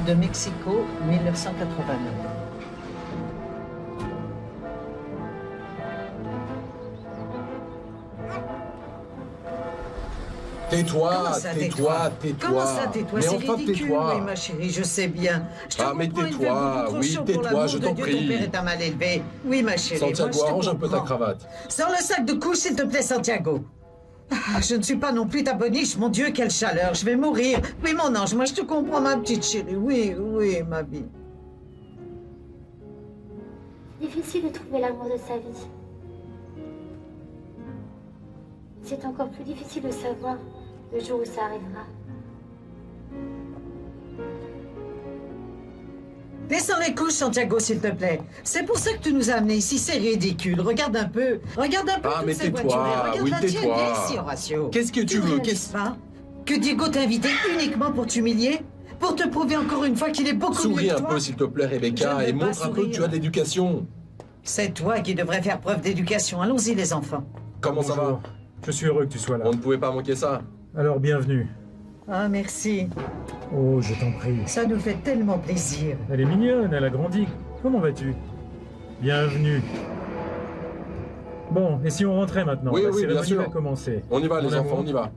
de Mexico, 1989. Tais-toi, tais-toi, tais-toi. Comment ça, tais-toi? Mais C'est enfin, ridicule, tais-toi. oui, ma chérie, je sais bien. Je te Ah, mais comprends, il fait tais-toi, beaucoup trop oui, chaud pour tais-toi, l'amour je de t'en Dieu, prie. ton père est un mal élevé. Oui, ma chérie, moi, Santiago, je te arrange un peu ta comprends. cravate. Sors le sac de couche, s'il te plaît, Santiago. Ah, je ne suis pas non plus ta boniche, mon Dieu, quelle chaleur, je vais mourir. Oui, mon ange, moi, je te comprends, ma petite chérie. Oui, oui, ma vie. Difficile de trouver l'amour de sa vie. C'est encore plus difficile de savoir le jour où ça arrivera. Descends les couches, Santiago, s'il te plaît. C'est pour ça que tu nous as amenés ici, c'est ridicule. Regarde un peu Ah, toutes mais ces tais-toi, voitures. Regarde oui, la tienne, tais-toi. viens ici, Horacio. Qu'est-ce que tu veux, réalises qu'est-ce- pas que Diego t'a invité uniquement pour t'humilier? Pour te prouver encore une fois qu'il est beaucoup Souris mieux que un toi? peu, s'il te plaît, Je Rebecca, ne vais et pas montre un peu que sourire. tu as de l'éducation. C'est toi qui devrais faire preuve d'éducation. Allons-y, les enfants. Comment ça va? Bonjour. Je suis heureux que tu sois là. On ne pouvait pas manquer ça. Alors, bienvenue. Ah, merci. Oh, je t'en prie. Ça nous fait tellement plaisir. Elle est mignonne, elle a grandi. Comment vas-tu? Bienvenue. Bon, et si on rentrait maintenant? Oui, La oui, bien cérémonie sûr. va commencer. On y va, Mon les enfants, amour. on y va.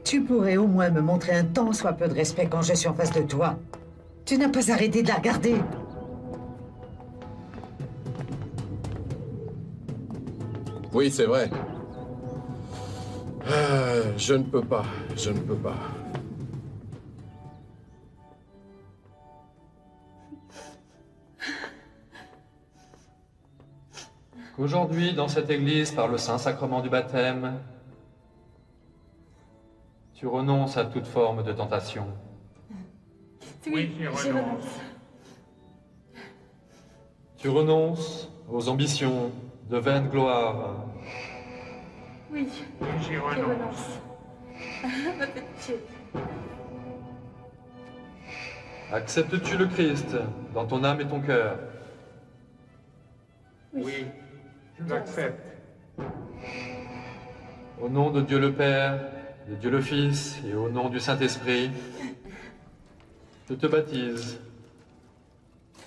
Tu pourrais au moins me montrer un tant soit peu de respect quand je suis en face de toi. Tu n'as pas arrêté de la regarder. Oui, c'est vrai. Je ne peux pas, je ne peux pas. Qu'aujourd'hui, dans cette église, par le Saint-Sacrement du baptême, tu renonces à toute forme de tentation. Oui, j'y renonce. Tu renonces aux ambitions de vaine gloire. Oui, j'y renonce. Ma petite chérie. Acceptes-tu le Christ dans ton âme et ton cœur? Oui, j'accepte. Au nom de Dieu le Père, de Dieu le Fils et au nom du Saint-Esprit, je te baptise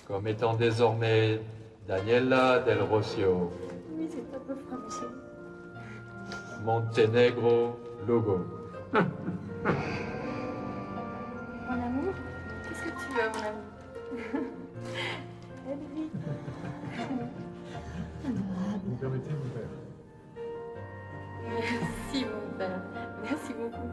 comme étant désormais Daniela del Rocio, Oui, c'est un peu froid, ma chérie. Montenegro Logo. Mon amour, qu'est-ce que tu veux, mon amour? Eh, bébé. Vous permettez, mon père? Merci, mon père. Merci beaucoup.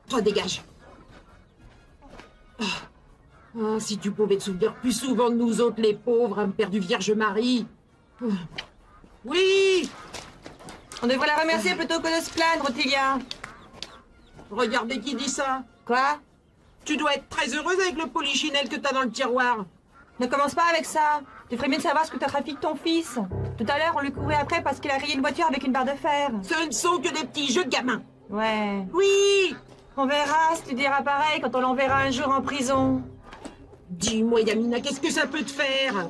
Toi, dégage. Ah, si tu pouvais te souvenir plus souvent de nous autres, les pauvres, âmes perdues Vierge Marie. Oui! On devrait la remercier plutôt que de se plaindre, Ottilia. Regardez qui dit ça. Quoi? Tu dois être très heureuse avec le polichinelle que t'as dans le tiroir. Ne commence pas avec ça. Tu ferais mieux de savoir ce que t'as trafiqué ton fils. Tout à l'heure, on lui courait après parce qu'il a rayé une voiture avec une barre de fer. Ce ne sont que des petits jeux de gamins. Ouais. Oui! On verra si tu diras pareil quand on l'enverra un jour en prison. Dis-moi, Yamina, qu'est-ce que ça peut te faire?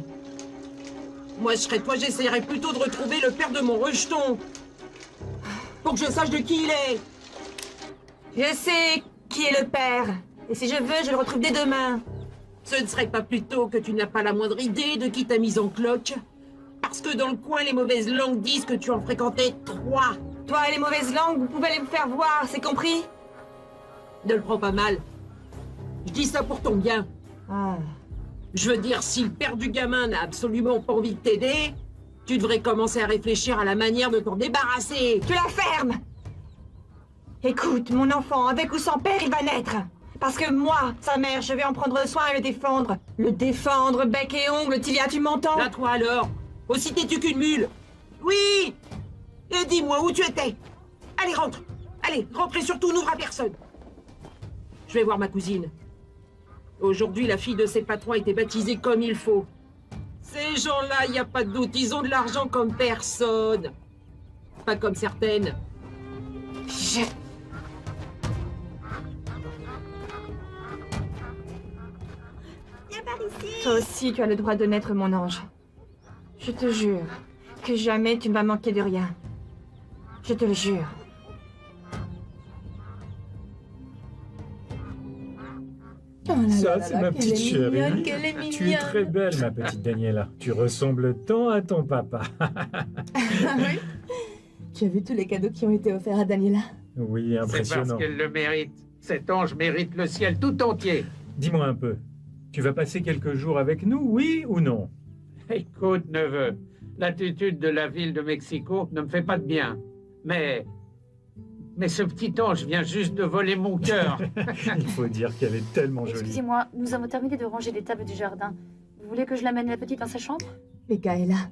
Moi, je serais toi, j'essayerais plutôt de retrouver le père de mon rejeton. Pour que je sache de qui il est. Je sais qui est le père. Et si je veux, je le retrouve dès demain. Ce ne serait pas plutôt que tu n'as pas la moindre idée de qui t'a mise en cloque? Parce que dans le coin, les mauvaises langues disent que tu en fréquentais 3. Toi et les mauvaises langues, vous pouvez les me faire voir, c'est compris? Ne le prends pas mal. Je dis ça pour ton bien. Ah. Je veux dire, si le père du gamin n'a absolument pas envie de t'aider, tu devrais commencer à réfléchir à la manière de t'en débarrasser. Tu la fermes! Écoute, mon enfant, avec ou sans père, il va naître. Parce que moi, sa mère, je vais en prendre soin et le défendre. Le défendre, bec et ongle, Tilia, tu m'entends? Là, toi alors, aussi t'es-tu qu'une mule? Oui! Et dis-moi où tu étais. Allez, rentre. Allez, rentre et surtout, n'ouvre à personne. Je vais voir ma cousine. Aujourd'hui, la fille de ses patrons a été baptisée comme il faut. Ces gens-là, il n'y a pas de doute, ils ont de l'argent comme personne. Pas comme certaines. Toi aussi, tu as le droit de naître, mon ange. Je te jure que jamais tu ne vas manquer de rien. Je te le jure. Oh là Ça, là là c'est là, ma qu'elle petite est chérie. mignonne, qu'elle est Tu es mignonne. très belle, ma petite Daniela. Tu ressembles tant à ton papa. Ah oui. Tu as vu tous les cadeaux qui ont été offerts à Daniela? Oui, C'est parce impressionnant. qu'elle le mérite. Cet ange mérite le ciel tout entier. Dis-moi un peu. Tu vas passer quelques jours avec nous, oui ou non? Écoute, neveu, l'attitude de la ville de Mexico ne me fait pas de bien. Mais ce petit ange vient juste de voler mon cœur. Il faut dire qu'elle est tellement jolie. Excusez-moi, nous avons terminé de ranger les tables du jardin. Vous voulez que je l'amène la petite dans sa chambre? Michaela,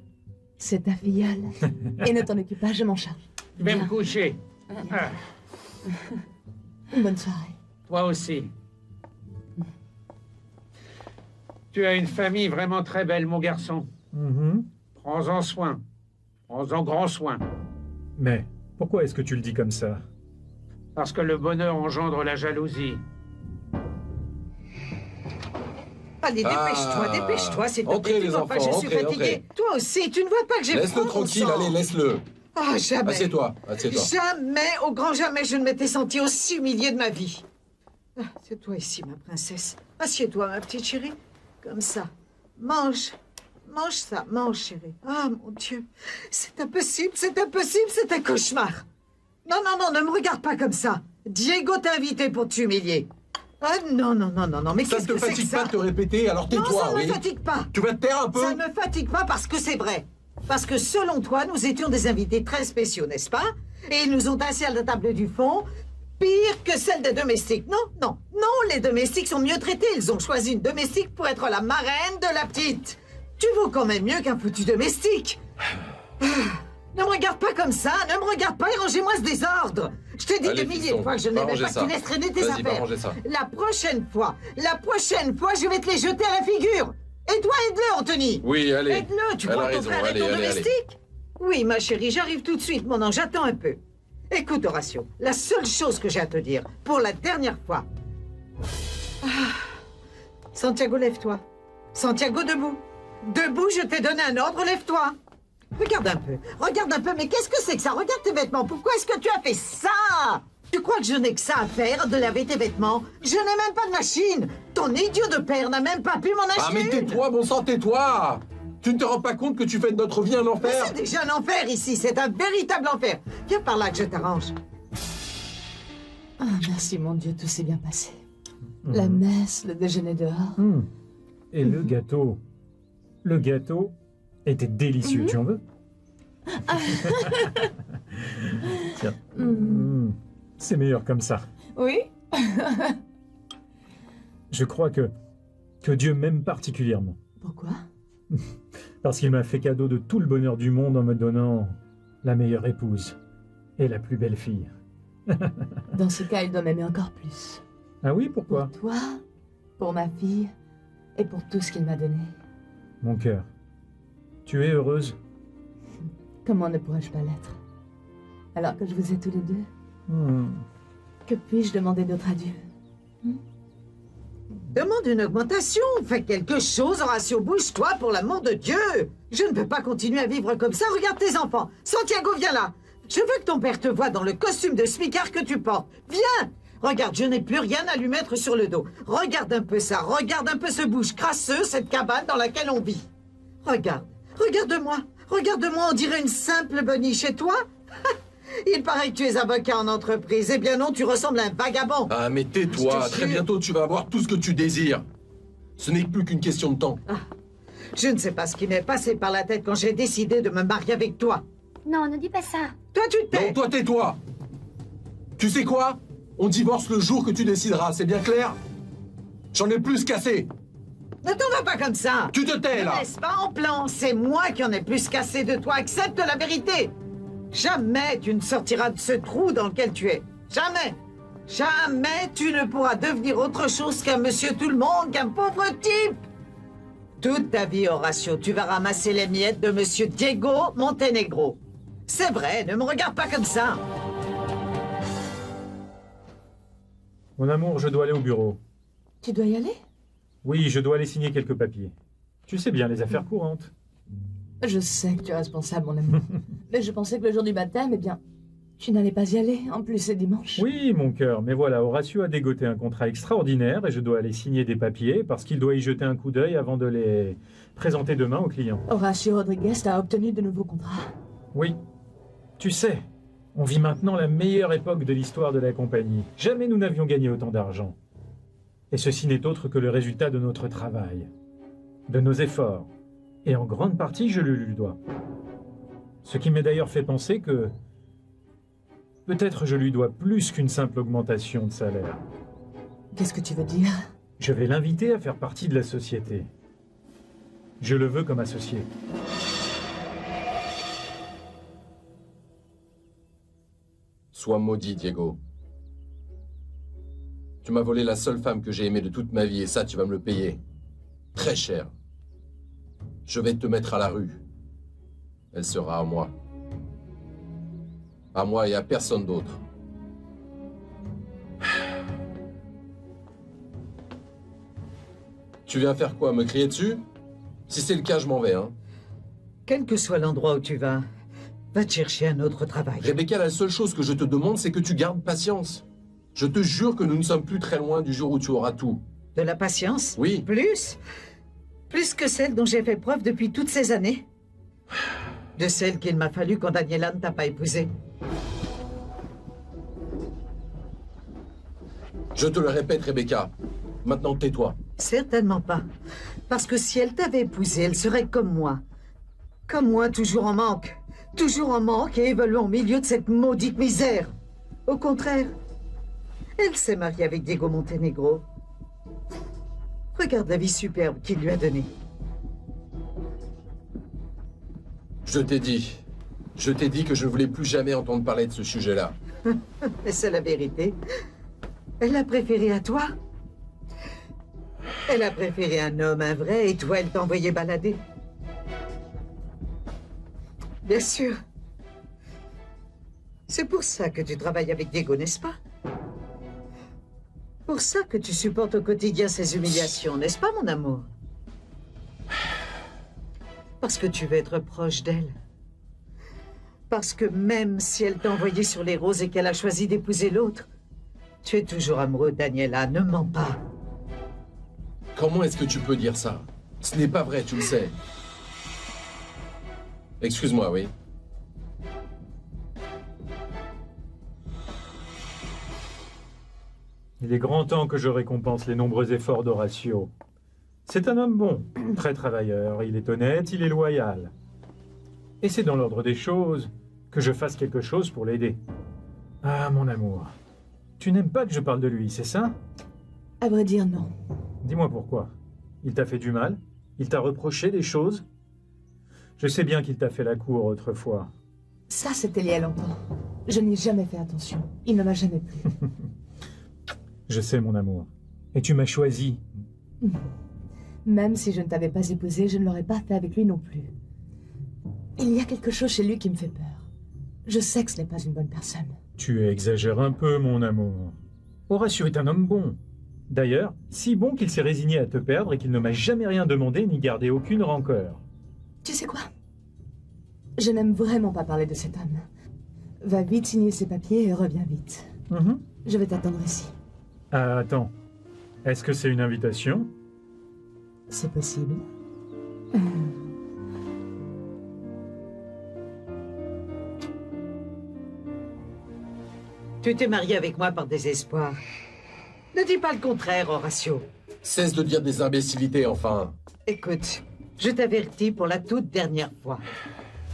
c'est ta filleule. Et ne t'en occupe pas, je m'en charge. Je vais me coucher. Ah, Une bonne soirée. toi aussi. Tu as une famille vraiment très belle, mon garçon. Mhm. Prends-en soin. Prends-en grand soin. Mais pourquoi est-ce que tu le dis comme ça? Parce que le bonheur engendre la jalousie. Allez, dépêche-toi, Ah. dépêche-toi, s'il te plaît. Entrez, Tu les vois pas, enfants, je suis entrez, fatiguée. entrez. Toi aussi, tu ne vois pas que j'ai Laisse-le froid, mon tranquille, sang. allez, laisse-le. Ah, jamais. Assieds-toi, assieds-toi. Jamais, au grand jamais, je ne m'étais sentie aussi humiliée de ma vie. Ah, c'est toi ici, ma princesse. Assieds-toi, ma petite chérie. Comme ça. Mange. Mange ça, mange, chérie. Ah, mon Dieu. C'est impossible, c'est impossible, c'est un cauchemar. Non, non, non, ne me regarde pas comme ça. Diego t'a invité pour t'humilier. Ah, non, non, non, non, non, mais Ça qu'est-ce ne te que c'est que fatigue ça? pas de te répéter, alors Non, tais-toi, ça ne oui. me fatigue pas. Tu vas te taire un peu? Ça ne me fatigue pas parce que c'est vrai. Parce que selon toi, nous étions des invités très spéciaux, n'est-ce pas? Et ils nous ont assis à la table du fond, pire que celle des domestiques. Non, non, non, les domestiques sont mieux traités. Ils ont choisi une domestique pour être la marraine de la petite. Tu vaux quand même mieux qu'un petit domestique. Ah, ne me regarde pas comme ça, ne me regarde pas et rangez-moi ce désordre. Je t'ai dit Allez, des milliers de fiston, fois que je va n'aimais ranger pas que ça. tu laisses traîner tes Vas-y, va affaires. ranger ça. La prochaine fois, je vais te les jeter à la figure. Et toi, aide-le, Anthony. Oui, allez. Aide-le, tu Elle a crois que ton raison, frère est allez, ton allez, allez. domestique? Oui, ma chérie, j'arrive tout de suite, mon ange, attends un peu. Écoute, Horatio, la seule chose que j'ai à te dire, pour la dernière fois... Ah. Santiago, lève-toi. Santiago, debout. Debout, je t'ai donné un ordre, lève-toi. Regarde un peu, mais qu'est-ce que c'est que ça? Regarde tes vêtements, pourquoi est-ce que tu as fait ça? Tu crois que je n'ai que ça à faire, de laver tes vêtements? Je n'ai même pas de machine. Ton idiot de père n'a même pas pu m'en acheter Ah, mais une. tais-toi, bon sang, tais-toi! Tu ne te rends pas compte que tu fais de notre vie un Mais enfer? c'est déjà un enfer ici, c'est un véritable enfer. Viens par là que je t'arrange. Ah, merci mon Dieu, tout s'est bien passé. La messe, le déjeuner dehors. Hmm. Et le gâteau? Le gâteau était délicieux, tu en veux? Tiens. Hmm. C'est meilleur comme ça. Oui? Je crois que Dieu m'aime particulièrement. Pourquoi? Parce qu'il m'a fait cadeau de tout le bonheur du monde en me donnant la meilleure épouse et la plus belle fille. Dans ce cas, il doit m'aimer encore plus. Ah oui, pourquoi? Pour toi, pour ma fille et pour tout ce qu'il m'a donné. Mon cœur, tu es heureuse? Comment ne pourrais-je pas l'être? Alors que je vous ai tous les deux, Hmm. que puis-je demander d'autre à Dieu? Demande une augmentation, fais quelque chose, Horatio, bouge-toi pour l'amour de Dieu. Je ne peux pas continuer à vivre comme ça, regarde tes enfants. Santiago, viens là. Je veux que ton père te voie dans le costume de smicard que tu portes. Viens. Regarde, je n'ai plus rien à lui mettre sur le dos. Regarde un peu ça, regarde un peu ce bouche crasseux, cette cabane dans laquelle on vit. Regarde, regarde-moi, on dirait une simple boniche. Et toi? Il paraît que tu es avocat en entreprise. Eh bien non, tu ressembles à un vagabond. Ah, mais tais-toi, Je te très jure. bientôt tu vas avoir tout ce que tu désires. Ce n'est plus qu'une question de temps. Je ne sais pas ce qui m'est passé par la tête quand j'ai décidé de me marier avec toi. Non, ne dis pas ça. Toi, tu te tais. Non, toi, tais-toi! Tu sais quoi? On divorce le jour que tu décideras, c'est bien clair? J'en ai plus qu'assez! Ne t'en vas pas comme ça. Tu te tais, Ne là! laisse pas en plan. C'est moi qui en ai plus cassé de toi. Accepte la vérité. Jamais tu ne sortiras de ce trou dans lequel tu es. Jamais. Jamais tu ne pourras devenir autre chose qu'un monsieur tout-le-monde, qu'un pauvre type. Toute ta vie, Horatio, tu vas ramasser les miettes de monsieur Diego Montenegro. C'est vrai, ne me regarde pas comme ça. Mon amour, je dois aller au bureau. Tu dois y aller? Oui, je dois aller signer quelques papiers. Tu sais bien, les affaires courantes. Je sais que tu es responsable, mon amour. Mais je pensais que le jour du baptême, eh bien, tu n'allais pas y aller. En plus, c'est dimanche. Oui, mon cœur, mais voilà, Horatio a dégoté un contrat extraordinaire et je dois aller signer des papiers parce qu'il doit y jeter un coup d'œil avant de les présenter demain aux clients. Horacio Rodriguez a obtenu de nouveaux contrats. Oui. Tu sais, on vit maintenant la meilleure époque de l'histoire de la compagnie. Jamais nous n'avions gagné autant d'argent. Et ceci n'est autre que le résultat de notre travail, de nos efforts. Et en grande partie, je le lui dois. Ce qui m'a d'ailleurs fait penser que peut-être je lui dois plus qu'une simple augmentation de salaire. Qu'est-ce que tu veux dire? Je vais l'inviter à faire partie de la société. Je le veux comme associé. Sois maudit, Diego. Tu m'as volé la seule femme que j'ai aimée de toute ma vie et ça, tu vas me le payer. Très cher. Je vais te mettre à la rue. Elle sera à moi. À moi et à personne d'autre. Tu viens faire quoi, me crier dessus? Si c'est le cas, je m'en vais, hein. Quel que soit l'endroit où tu vas, va te chercher un autre travail. Rebecca, la seule chose que je te demande, c'est que tu gardes patience. Je te jure que nous ne sommes plus très loin du jour où tu auras tout. De la patience? Oui. Plus? Plus que celle dont j'ai fait preuve depuis toutes ces années? De celle qu'il m'a fallu quand Daniela ne t'a pas épousée. Je te le répète, Rebecca. Maintenant, tais-toi. Certainement pas. Parce que si elle t'avait épousée, elle serait comme moi. Comme moi, toujours en manque. Toujours en manque et évoluant au milieu de cette maudite misère. Au contraire, elle s'est mariée avec Diego Montenegro. Regarde la vie superbe qu'il lui a donnée. Je t'ai dit. Je t'ai dit que je ne voulais plus jamais entendre parler de ce sujet-là. Mais c'est la vérité. Elle l'a préféré à toi. Elle a préféré un homme, un vrai, et toi, elle t'a envoyé balader. Bien sûr. C'est pour ça que tu travailles avec Diego, n'est-ce pas? Pour ça que tu supportes au quotidien ces humiliations, n'est-ce pas, mon amour? Parce que tu veux être proche d'elle. Parce que même si elle t'a envoyé sur les roses et qu'elle a choisi d'épouser l'autre, tu es toujours amoureux, Daniela, ne mens pas. Comment est-ce que tu peux dire ça? Ce n'est pas vrai, tu le sais. Excuse-moi, oui. Il est grand temps que je récompense les nombreux efforts d'Horatio. C'est un homme bon, très travailleur, il est honnête, il est loyal. Et c'est dans l'ordre des choses que je fasse quelque chose pour l'aider. Ah, mon amour, tu n'aimes pas que je parle de lui, c'est ça? À vrai dire, non. Dis-moi pourquoi. Il t'a fait du mal? Il t'a reproché des choses? Je sais bien qu'il t'a fait la cour autrefois. Ça, c'était il y a longtemps. Je n'y ai jamais fait attention. Il ne m'a jamais plu. Je sais, mon amour. Et tu m'as choisi. Même si je ne t'avais pas épousé, je ne l'aurais pas fait avec lui non plus. Il y a quelque chose chez lui qui me fait peur. Je sais que ce n'est pas une bonne personne. Tu exagères un peu, mon amour. Horatio est un homme bon. D'ailleurs, si bon qu'il s'est résigné à te perdre et qu'il ne m'a jamais rien demandé ni gardé aucune rancœur. Tu sais quoi? Je n'aime vraiment pas parler de cet homme. Va vite signer ses papiers et reviens vite. Je vais t'attendre ici. Ah, attends. Est-ce que c'est une invitation? C'est possible. Tu t'es marié avec moi par désespoir. Ne dis pas le contraire, Horatio. Cesse de dire des imbécilités, enfin. Écoute, je t'avertis pour la toute dernière fois.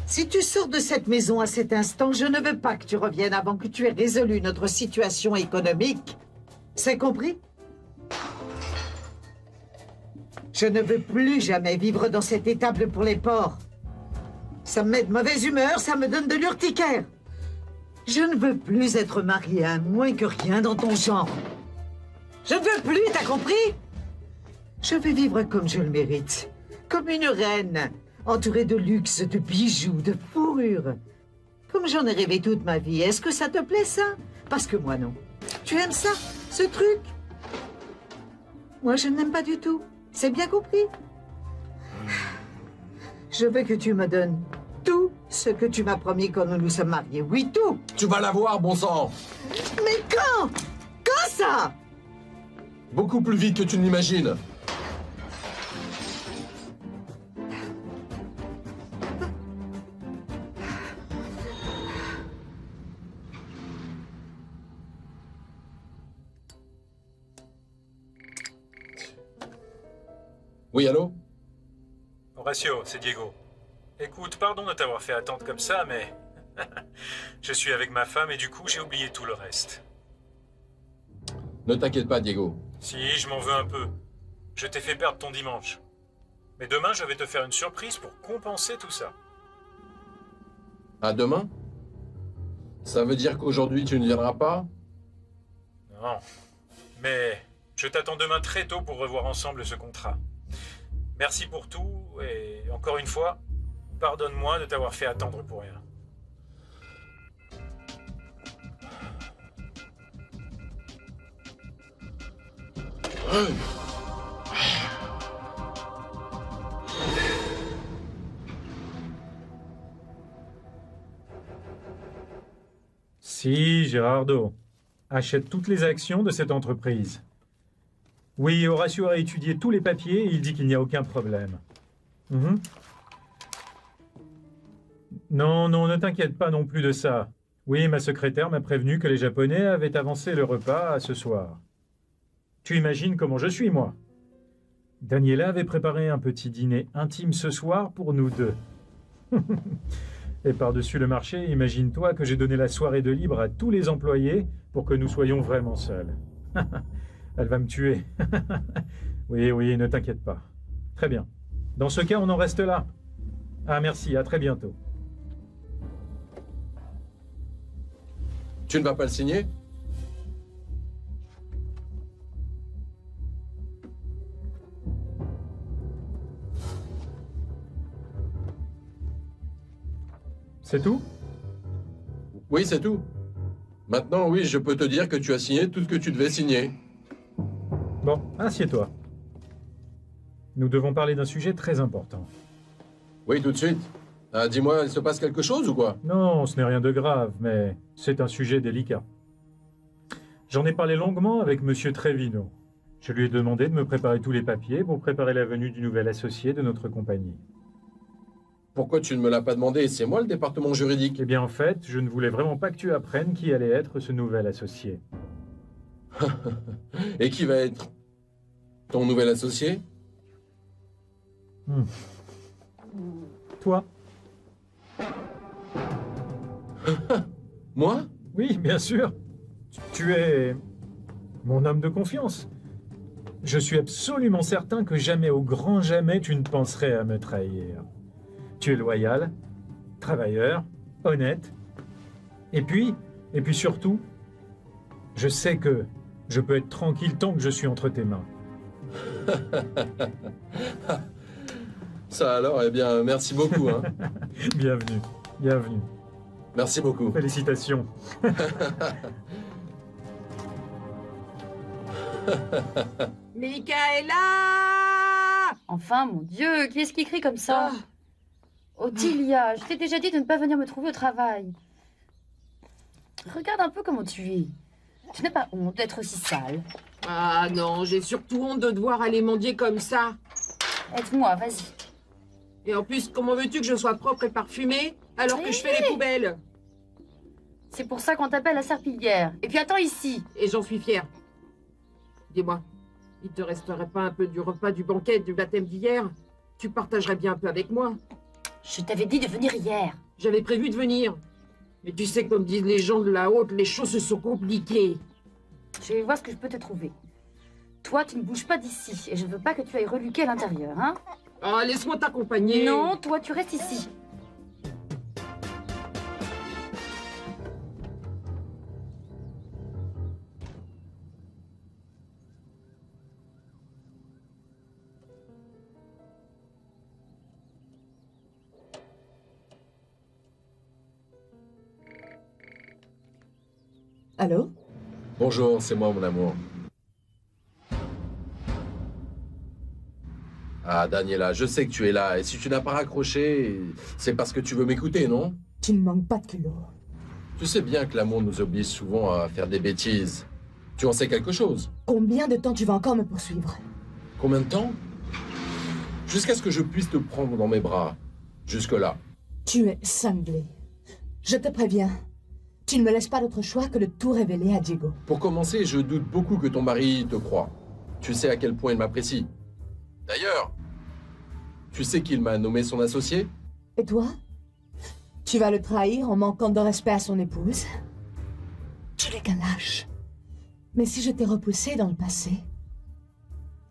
Si tu sors de cette maison à cet instant, je ne veux pas que tu reviennes avant que tu aies résolu notre situation économique. C'est compris? Je ne veux plus jamais vivre dans cette étable pour les porcs. Ça me met de mauvaise humeur, ça me donne de l'urticaire. Je ne veux plus être mariée à moins que rien dans ton genre. Je ne veux plus, t'as compris? Je veux vivre comme je le mérite. Comme une reine, entourée de luxe, de bijoux, de fourrures. Comme j'en ai rêvé toute ma vie. Est-ce que ça te plaît, ça? Parce que moi, non. Tu aimes ça, ce truc? Moi, je n'aime pas du tout. C'est bien compris? Je veux que tu me donnes tout ce que tu m'as promis quand nous nous sommes mariés. Oui, tout! Tu vas l'avoir, bon sang! Mais quand? Quand ça? Beaucoup plus vite que tu ne l'imagines. Oui, allô? Horacio, c'est Diego. Écoute, pardon de t'avoir fait attendre comme ça, mais... je suis avec ma femme et du coup, j'ai oublié tout le reste. Ne t'inquiète pas, Diego. Si, je m'en veux un peu. Je t'ai fait perdre ton dimanche. Mais demain, je vais te faire une surprise pour compenser tout ça. À demain? Ça veut dire qu'aujourd'hui, tu ne viendras pas? Non. Mais je t'attends demain très tôt pour revoir ensemble ce contrat. Merci pour tout et encore une fois, pardonne-moi de t'avoir fait attendre pour rien. Si, Gérardo. Achète toutes les actions de cette entreprise. Oui, Horacio a étudié tous les papiers et il dit qu'il n'y a aucun problème. Mhm. Non, non, ne t'inquiète pas non plus de ça. Oui, ma secrétaire m'a prévenu que les Japonais avaient avancé le repas à ce soir. Tu imagines comment je suis, moi. Daniela avait préparé un petit dîner intime ce soir pour nous deux. Et par-dessus le marché, imagine-toi que j'ai donné la soirée de libre à tous les employés pour que nous soyons vraiment seuls. Elle va me tuer. Oui, oui, ne t'inquiète pas. Très bien. Dans ce cas, on en reste là. Ah, merci, à très bientôt. Tu ne vas pas le signer? C'est tout? Oui, c'est tout. Maintenant, oui, je peux te dire que tu as signé tout ce que tu devais signer. Bon, assieds-toi. Nous devons parler d'un sujet très important. Oui, tout de suite. Ah, dis-moi, il se passe quelque chose ou quoi? Non, ce n'est rien de grave, mais c'est un sujet délicat. J'en ai parlé longuement avec Monsieur Trevino. Je lui ai demandé de me préparer tous les papiers pour préparer la venue du nouvel associé de notre compagnie. Pourquoi tu ne me l'as pas demandé? C'est moi le département juridique. Eh bien, en fait, je ne voulais vraiment pas que tu apprennes qui allait être ce nouvel associé. Et qui va être ton nouvel associé? Toi? Moi? Oui, bien sûr. Tu es mon homme de confiance. Je suis absolument certain que jamais, au grand jamais, tu ne penserais à me trahir. Tu es loyal, travailleur, honnête. Et puis surtout, je sais que je peux être tranquille tant que je suis entre tes mains. Ça alors, eh bien, merci beaucoup. Hein. Bienvenue, bienvenue. Merci beaucoup. Félicitations. Michaela! Enfin, mon Dieu, qui est-ce qui crie comme ça? Ottilia, je t'ai déjà dit de ne pas venir me trouver au travail. Regarde un peu comment tu es. Tu n'as pas honte d'être aussi sale? Ah non, j'ai surtout honte de devoir aller mendier comme ça. Aide-moi, vas-y. Et en plus, comment veux-tu que je sois propre et parfumée alors que je fais les poubelles? C'est pour ça qu'on t'appelle la serpillière. Et puis attends ici. Et j'en suis fière. Dis-moi, il te resterait pas un peu du repas du banquet du baptême d'hier? Tu partagerais bien un peu avec moi? Je t'avais dit de venir hier. J'avais prévu de venir. Mais tu sais, comme disent les gens de la haute, les choses se sont compliquées. Je vais voir ce que je peux te trouver. Toi, tu ne bouges pas d'ici. Et je ne veux pas que tu ailles reluquer à l'intérieur, hein? Ah, laisse-moi t'accompagner. Non, toi, tu restes ici. Allô? Bonjour, c'est moi, mon amour. Ah, Daniela, je sais que tu es là, et si tu n'as pas raccroché, c'est parce que tu veux m'écouter, non? Tu ne manques pas de culot. Tu sais bien que l'amour nous oblige souvent à faire des bêtises. Tu en sais quelque chose? Combien de temps tu vas encore me poursuivre? Combien de temps? Jusqu'à ce que je puisse te prendre dans mes bras. Jusque-là. Tu es cinglé. Je te préviens. Tu ne me laisses pas d'autre choix que de tout révéler à Diego. Pour commencer, je doute beaucoup que ton mari te croie. Tu sais à quel point il m'apprécie. D'ailleurs, tu sais qu'il m'a nommé son associé? Et toi? Tu vas le trahir en manquant de respect à son épouse? Tu n'es qu'un lâche. Mais si je t'ai repoussé dans le passé,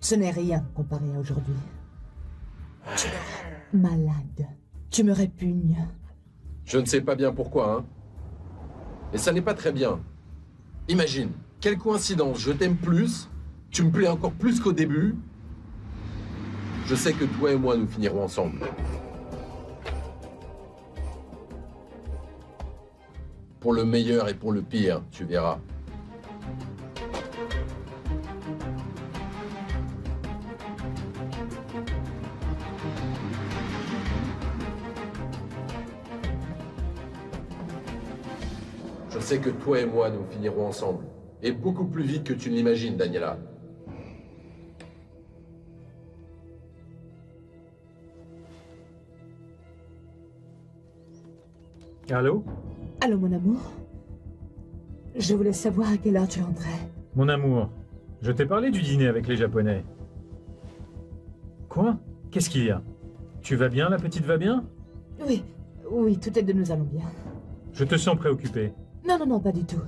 ce n'est rien comparé à aujourd'hui. Tu me rends malade. Tu me répugnes. Je ne sais pas bien pourquoi, hein. Et ça n'est pas très bien. Imagine, quelle coïncidence, je t'aime plus, tu me plais encore plus qu'au début. Je sais que toi et moi, nous finirons ensemble. Pour le meilleur et pour le pire, tu verras. Je sais que toi et moi, nous finirons ensemble. Et beaucoup plus vite que tu ne l'imagines, Daniela. Allô? Allô, mon amour? Je voulais savoir à quelle heure tu rentrais. Mon amour, je t'ai parlé du dîner avec les Japonais. Quoi? Qu'est-ce qu'il y a? Tu vas bien, la petite va bien? Oui, oui, toutes les deux nous allons bien. Je te sens préoccupé. Non, non, non, pas du tout.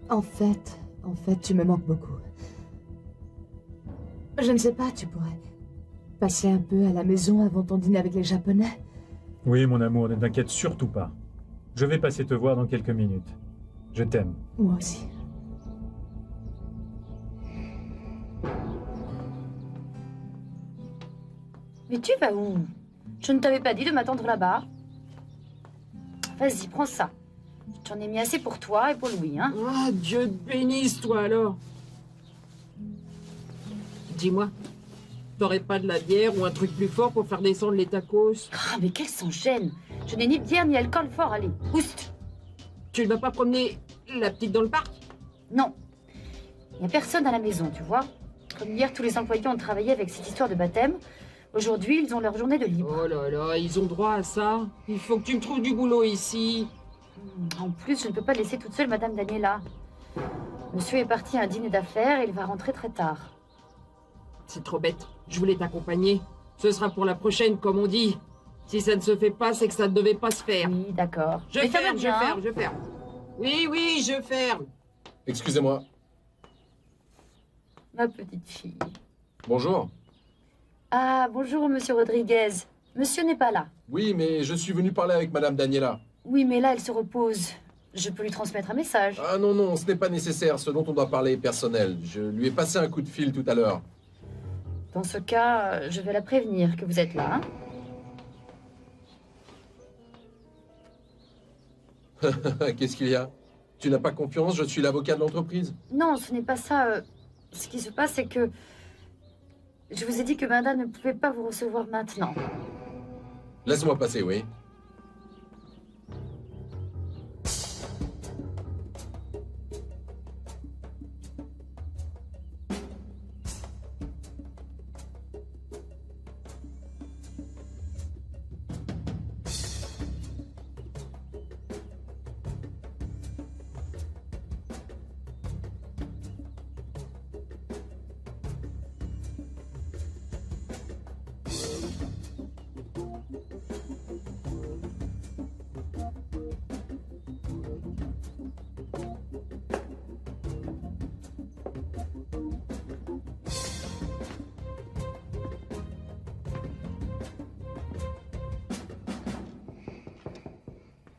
En fait, tu me manques beaucoup. Je ne sais pas, tu pourrais passer un peu à la maison avant ton dîner avec les Japonais? Oui, mon amour, ne t'inquiète surtout pas. Je vais passer te voir dans quelques minutes. Je t'aime. Moi aussi. Mais tu vas où? Je ne t'avais pas dit de m'attendre là-bas. Vas-y, prends ça. J'en ai mis assez pour toi et pour Louis, hein. Ah, Dieu te bénisse, toi, alors. Dis-moi, t'aurais pas de la bière ou un truc plus fort pour faire descendre les tacos? Ah, mais qu'elle s'en gêne. Je n'ai ni bière ni alcool fort, allez, oust. Tu ne vas pas promener la petite dans le parc? Non. Il n'y a personne à la maison, tu vois. Comme hier, tous les employés ont travaillé avec cette histoire de baptême. Aujourd'hui, ils ont leur journée de libre. Oh là là, ils ont droit à ça. Il faut que tu me trouves du boulot ici. En plus, je ne peux pas laisser toute seule Madame Daniela. Monsieur est parti à un dîner d'affaires et il va rentrer très tard. C'est trop bête. Je voulais t'accompagner. Ce sera pour la prochaine, comme on dit. Si ça ne se fait pas, c'est que ça ne devait pas se faire. Oui, d'accord. Je Mais ferme, ça va bien, je ferme. Oui, oui, je ferme. Excusez-moi. Ma petite fille. Bonjour. Ah, bonjour, monsieur Rodriguez. Monsieur n'est pas là. Oui, mais je suis venu parler avec Madame Daniela. Oui, mais là, elle se repose. Je peux lui transmettre un message. Ah non, non, ce n'est pas nécessaire. Ce dont on doit parler est personnel. Je lui ai passé un coup de fil tout à l'heure. Dans ce cas, je vais la prévenir que vous êtes là. Hein. Qu'est-ce qu'il y a? Tu n'as pas confiance? Je suis l'avocat de l'entreprise. Non, ce n'est pas ça. Ce qui se passe, c'est que... Je vous ai dit que Manda ne pouvait pas vous recevoir maintenant. Laisse-moi passer, oui.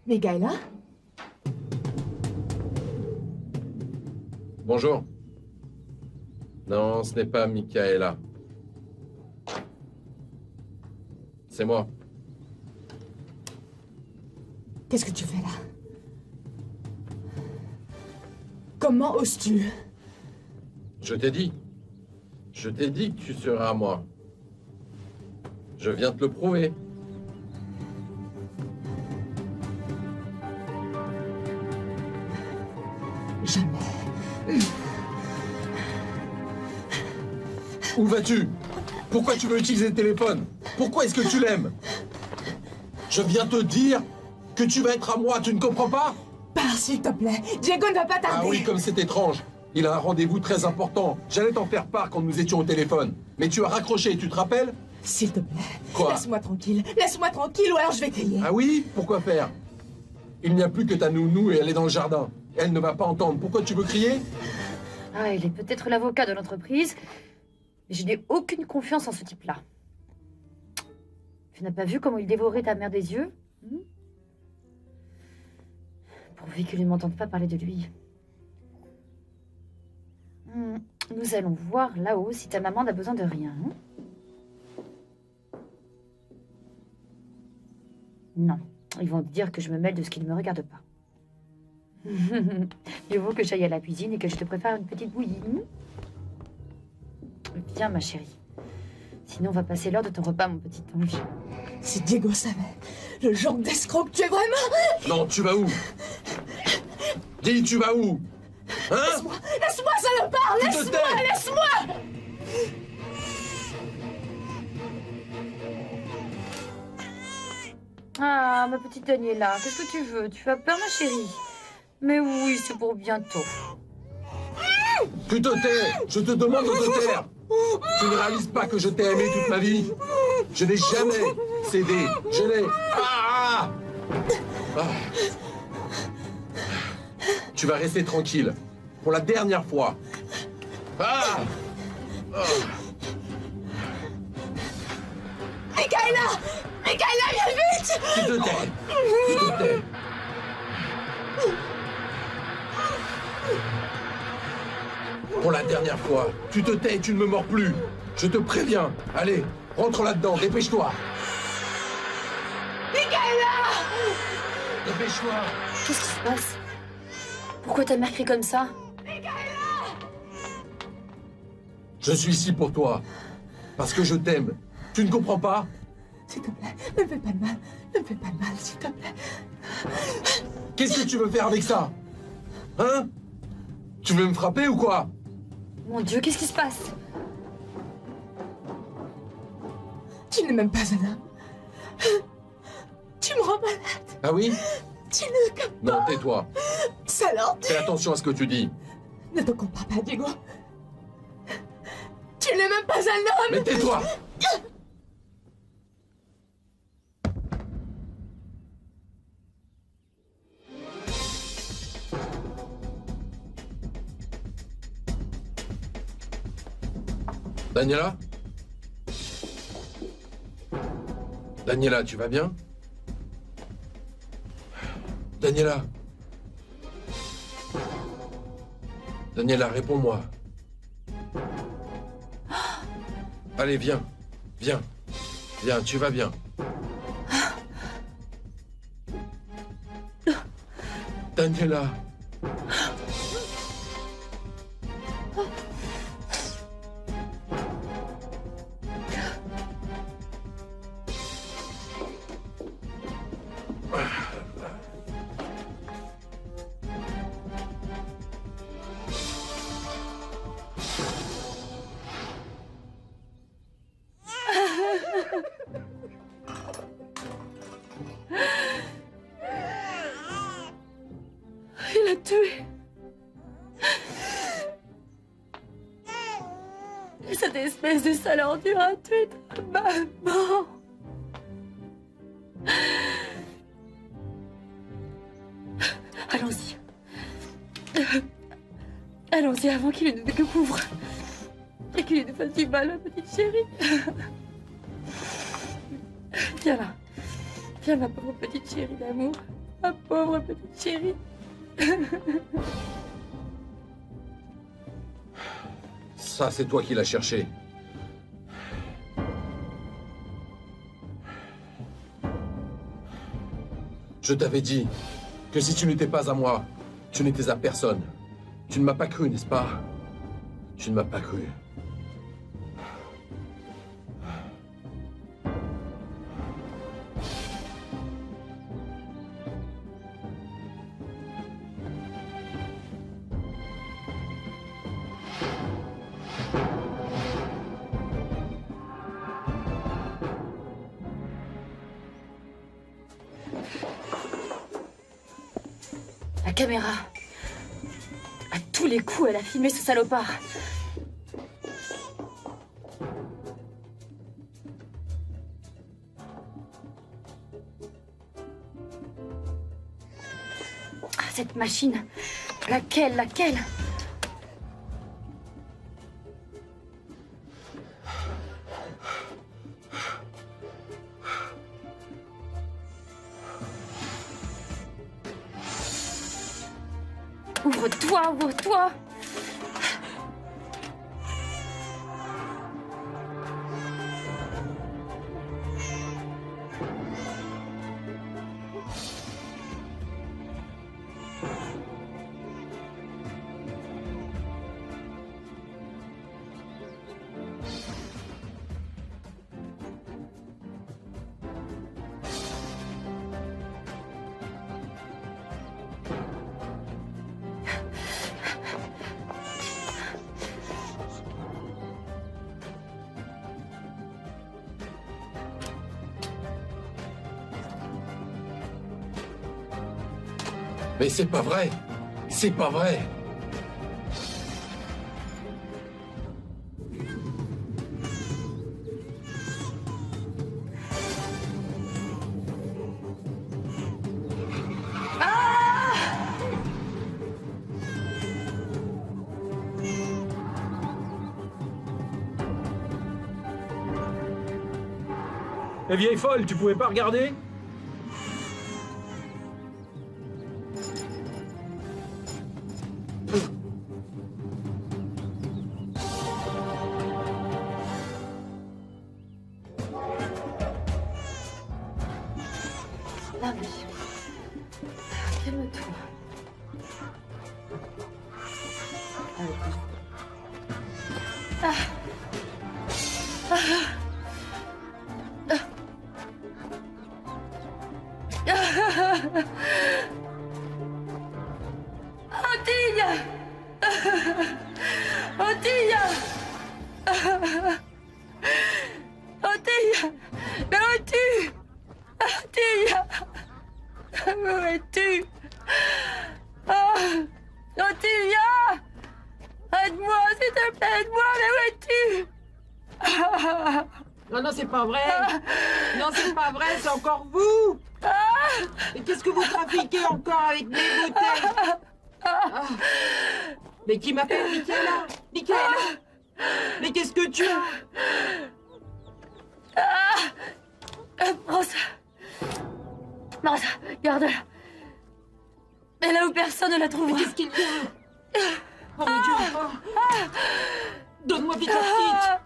Michaela? Bonjour. Non, ce n'est pas Michaela. C'est moi. Qu'est-ce que tu fais là? Comment oses-tu? Je t'ai dit. Je t'ai dit que tu serais à moi. Je viens te le prouver. Jamais. Où vas-tu? Pourquoi tu veux utiliser le téléphone? Pourquoi est-ce que tu l'aimes? Je viens te dire que tu vas être à moi, tu ne comprends pas? Pars, s'il te plaît. Diego ne va pas tarder. Ah oui, comme c'est étrange. Il a un rendez-vous très important. J'allais t'en faire part quand nous étions au téléphone. Mais tu as raccroché, tu te rappelles? S'il te plaît. Quoi? Laisse-moi tranquille. Laisse-moi tranquille ou alors je vais crier. Ah oui? Pourquoi faire? Il n'y a plus que ta nounou et elle est dans le jardin. Elle ne va pas entendre. Pourquoi tu veux crier? Ah, il est peut-être l'avocat de l'entreprise, mais je n'ai aucune confiance en ce type-là. Tu n'as pas vu comment il dévorait ta mère des yeux? Pourvu qu'il ne m'entende pas parler de lui. Nous allons voir là-haut si ta maman n'a besoin de rien. Non, ils vont dire que je me mêle de ce qui ne me regarde pas. Il vaut que j'aille à la cuisine et que je te prépare une petite bouillie. Viens, ma chérie. Sinon, on va passer l'heure de ton repas, mon petit ange. Si Diego savait le genre d'escroc que tu es vraiment... Non, tu vas où? Dis, tu vas où? Hein? Laisse-moi, salopard! Tu te Laisse-moi, tais. laisse-moi! Ah, ma petite Daniela, qu'est-ce que tu veux? Tu as peur, ma chérie? Mais oui, c'est pour bientôt. Tu te tais! Je te demande de te taire! Tu ne réalises pas que je t'ai aimé toute ma vie? Je n'ai jamais cédé. Je n'ai... Ah! Ah! Tu vas rester tranquille. Pour la dernière fois. Ah! Ah! Michaela! Michaela, viens vite! Tu te tais! Tu te tais! Pour la dernière fois, tu te tais et tu ne me mords plus. Je te préviens. Allez, rentre là-dedans, dépêche-toi. Michaela! Dépêche-toi. Qu'est-ce qui se passe? Pourquoi ta mère crie comme ça? Je suis ici pour toi. Parce que je t'aime. Tu ne comprends pas? S'il te plaît, ne me fais pas de mal. Ne me fais pas de mal, s'il te plaît. Qu'est-ce que tu veux faire avec ça? Hein? Tu veux me frapper ou quoi? Mon Dieu, qu'est-ce qui se passe? Tu n'es même pas un homme. Tu me rends malade. Ah oui? Tu ne captes pas. Non, tais-toi. Salope. Fais attention à ce que tu dis. Ne te compare pas, Diego. Tu n'es même pas un homme. Mais tais-toi! Daniela? Daniela, tu vas bien? Daniela? Daniela, réponds-moi. Allez, viens. Viens. Viens, tu vas bien. Daniela. Il l'a tué. Cette espèce de sale ordure a tué ta maman. Allons-y. Allons-y avant qu'il ne nous découvre. Et qu'il nous fasse du mal, ma petite chérie. Viens là. Viens, ma pauvre petite chérie d'amour. Ma pauvre petite chérie. Ça, c'est toi qui l'as cherché. Je t'avais dit que si tu n'étais pas à moi, tu n'étais à personne. Tu ne m'as pas cru, n'est-ce pas? Tu ne m'as pas cru. La caméra. À tous les coups, elle a filmé ce salopard. Ah, cette machine. Laquelle? Ouvre-toi! Mais c'est pas vrai! C'est pas vrai! La vieille folle, tu pouvais pas regarder? Non mais... Calme-toi. Ottilia! Ottilia! Ottilia! Mais où es-tu? Ottilia! Où es-tu? Ottilia! Aide-moi, s'il te plaît, aide-moi, mais où es-tu? Non, c'est pas vrai. Non, c'est pas vrai, c'est encore vous. Mais qu'est-ce que vous trafiquez encore avec mes bouteilles? Mais qui m'appelle Michaela? Michaela? Mais qu'est-ce que tu as? Prends ça. Prends ça, garde-la. Mais là où personne ne la trouvera. Mais qu'est-ce qu'il y a? Oh mon Dieu! Oh. Donne-moi vite la petite!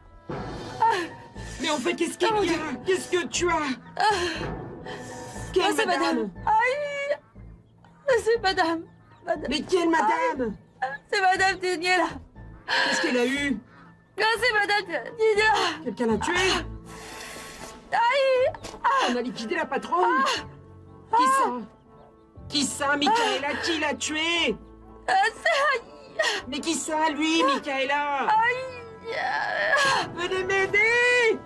Mais en fait, qu'est-ce qu'il y a? Qu'est-ce que tu as? Quelle c'est madame? Aïe! C'est madame. Mais quelle madame? C'est madame Daniela. Qu'est-ce qu'elle a eu? C'est madame Daniela. Quelqu'un l'a tuée? Aïe! On a liquidé la patronne? Qui ça? Qui ça, Michaela? Qui l'a tuée? Mais qui ça, lui, Michaela? Venez m'aider!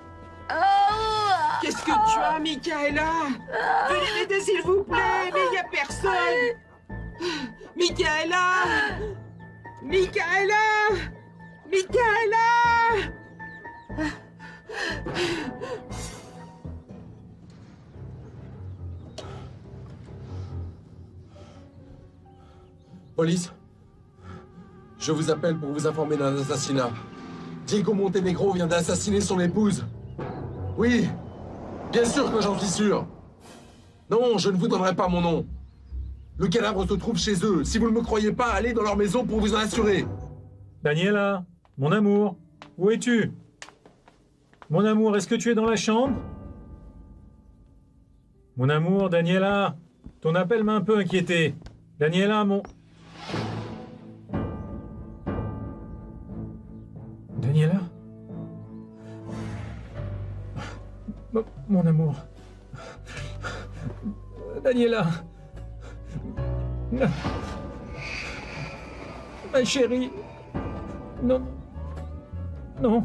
Qu'est-ce que tu as, Michaela? Venez m'aider, s'il vous plaît! Mais il n'y a personne! Michaela! Michaela! Michaela! Police? Je vous appelle pour vous informer d'un assassinat. Diego Montenegro vient d'assassiner son épouse. Oui, bien sûr que j'en suis sûr. Non, je ne vous donnerai pas mon nom. Le cadavre se trouve chez eux. Si vous ne me croyez pas, allez dans leur maison pour vous en assurer. Daniela, mon amour, où es-tu? Mon amour, est-ce que tu es dans la chambre? Mon amour, Daniela, ton appel m'a un peu inquiété. Daniela, mon... Daniela? Mon amour. Daniela. Ma chérie. Non. Non.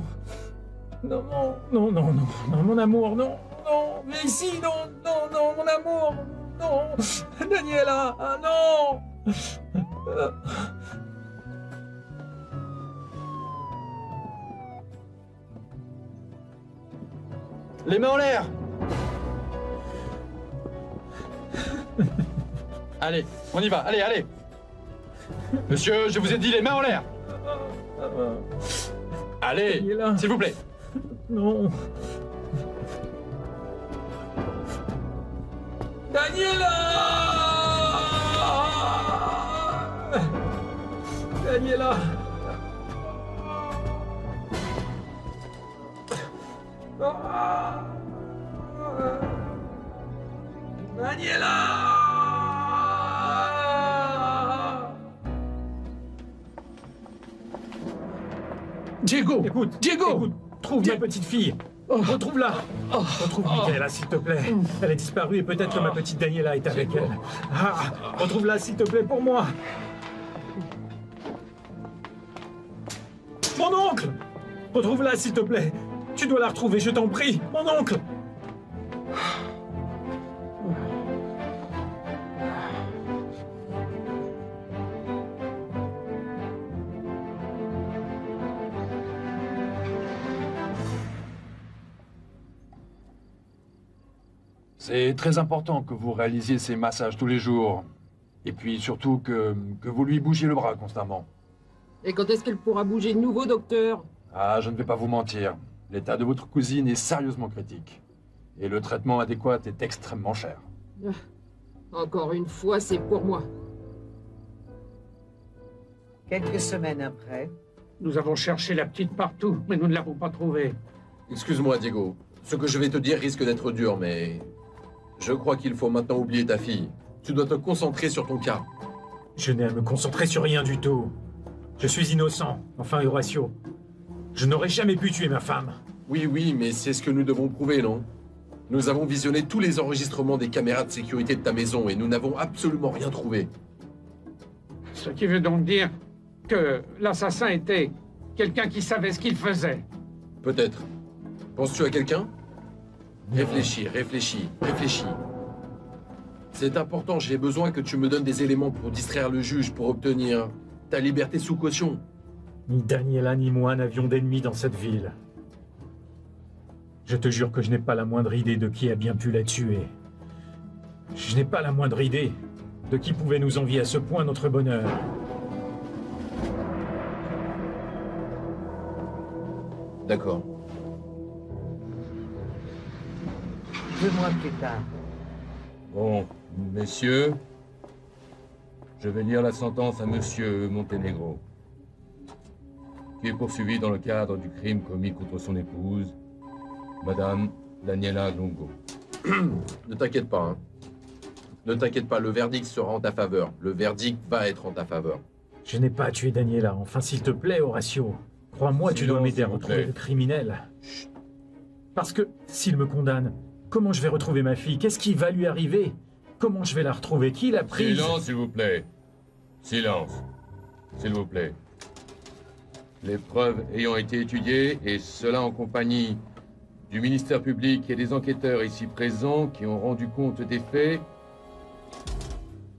Non, non, non, non, non, mon amour, non, non, mais ici, non, non, non, mon amour, non, Daniela, ah, non. Les mains en l'air! Allez, on y va, allez, allez. Monsieur, je vous ai dit les mains en l'air. Allez, Daniela. s'il vous plaît. Non. Daniela! Daniela! Daniela! Diego! Écoute, Diego! écoute, trouve ma petite fille. Retrouve-la. Retrouve Michaela, s'il te plaît. Elle est disparue et peut-être que ma petite Daniela est avec elle. Ah, retrouve-la, s'il te plaît, pour moi. Mon oncle! Retrouve-la, s'il te plaît. Tu dois la retrouver, je t'en prie. Mon oncle! C'est très important que vous réalisiez ces massages tous les jours. Et puis surtout que vous lui bougiez le bras constamment. Et quand est-ce qu'elle pourra bouger de nouveau, docteur? Ah, je ne vais pas vous mentir. L'état de votre cousine est sérieusement critique. Et le traitement adéquat est extrêmement cher. Encore une fois, c'est pour moi. Quelques semaines après, Nous avons cherché la petite partout, mais nous ne l'avons pas trouvée. Excuse-moi, Diego. Ce que je vais te dire risque d'être dur, mais... Je crois qu'il faut maintenant oublier ta fille. Tu dois te concentrer sur ton cas. Je n'ai à me concentrer sur rien du tout. Je suis innocent, enfin Horatio. Je n'aurais jamais pu tuer ma femme. Oui, oui, mais c'est ce que nous devons prouver, non? Nous avons visionné tous les enregistrements des caméras de sécurité de ta maison et nous n'avons absolument rien trouvé. Ce qui veut donc dire que l'assassin était quelqu'un qui savait ce qu'il faisait. Peut-être. Penses-tu à quelqu'un? Réfléchis, réfléchis, réfléchis. C'est important, j'ai besoin que tu me donnes des éléments pour distraire le juge, pour obtenir ta liberté sous caution. Ni Daniela ni moi n'avions d'ennemis dans cette ville. Je te jure que je n'ai pas la moindre idée de qui a bien pu la tuer. Je n'ai pas la moindre idée de qui pouvait nous envier à ce point notre bonheur. D'accord. 2 mois plus tard. Bon, messieurs, je vais lire la sentence à monsieur Montenegro, qui est poursuivi dans le cadre du crime commis contre son épouse, Madame Daniela Longo. Ne t'inquiète pas, hein. Ne t'inquiète pas, le verdict sera en ta faveur. Le verdict va être en ta faveur. Je n'ai pas tué Daniela. Enfin, s'il te plaît, Horatio. Crois-moi, tu dois Silence, m'aider à s'il vous retrouver plaît. le criminel. Parce que, s'il me condamne, comment je vais retrouver ma fille? Qu'est-ce qui va lui arriver? Comment je vais la retrouver? Qui l'a prise? Silence, s'il vous plaît. Silence, s'il vous plaît. Les preuves ayant été étudiées, et cela en compagnie du ministère public et des enquêteurs ici présents qui ont rendu compte des faits,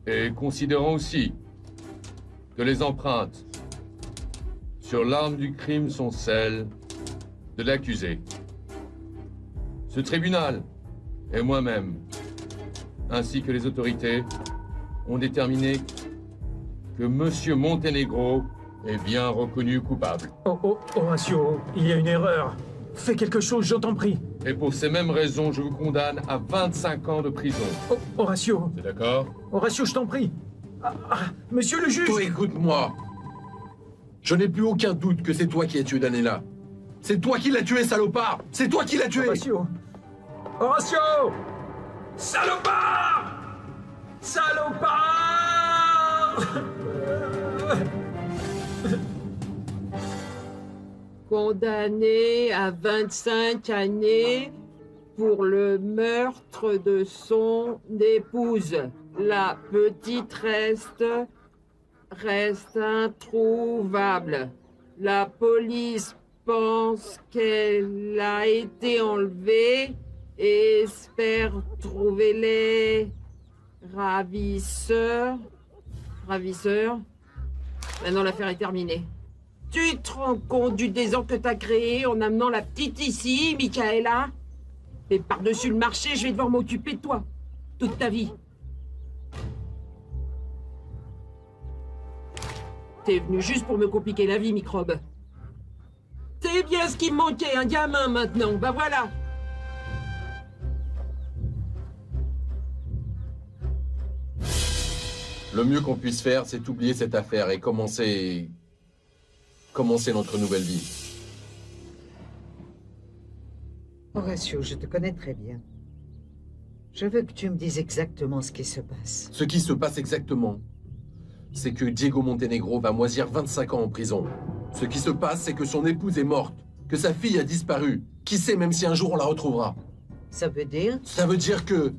et considérant aussi que les empreintes sur l'arme du crime sont celles de l'accusé. Ce tribunal et moi-même, ainsi que les autorités, ont déterminé que Monsieur Montenegro est bien reconnu coupable. Oh, Horatio, il y a une erreur. Fais quelque chose, je t'en prie. Et pour ces mêmes raisons, je vous condamne à 25 ans de prison. Oh, Horatio, C'est d'accord? Horatio, je t'en prie. Monsieur le juge! Toi, écoute-moi. Je n'ai plus aucun doute que c'est toi qui as tué Daniela. C'est toi qui l'as tué, salopard! C'est toi qui l'as tué! Horatio! Horatio! Salopard! Salopard! condamné à 25 années pour le meurtre de son épouse. La petite reste introuvable. La police pense qu'elle a été enlevée et espère trouver les ravisseurs. Maintenant, l'affaire est terminée. Tu te rends compte du désordre que t'as créé en amenant la petite ici, Michaela? Et par-dessus le marché, je vais devoir m'occuper de toi. Toute ta vie. T'es venu juste pour me compliquer la vie, microbe. C'est bien ce qui me manquait, un gamin maintenant. Bah voilà. Le mieux qu'on puisse faire, c'est oublier cette affaire et commencer notre nouvelle vie. Horatio, je te connais très bien. Je veux que tu me dises exactement ce qui se passe. Ce qui se passe exactement, c'est que Diego Montenegro va moisir 25 ans en prison. Ce qui se passe, c'est que son épouse est morte, que sa fille a disparu. Qui sait même si un jour on la retrouvera? Ça veut dire? Ça veut dire que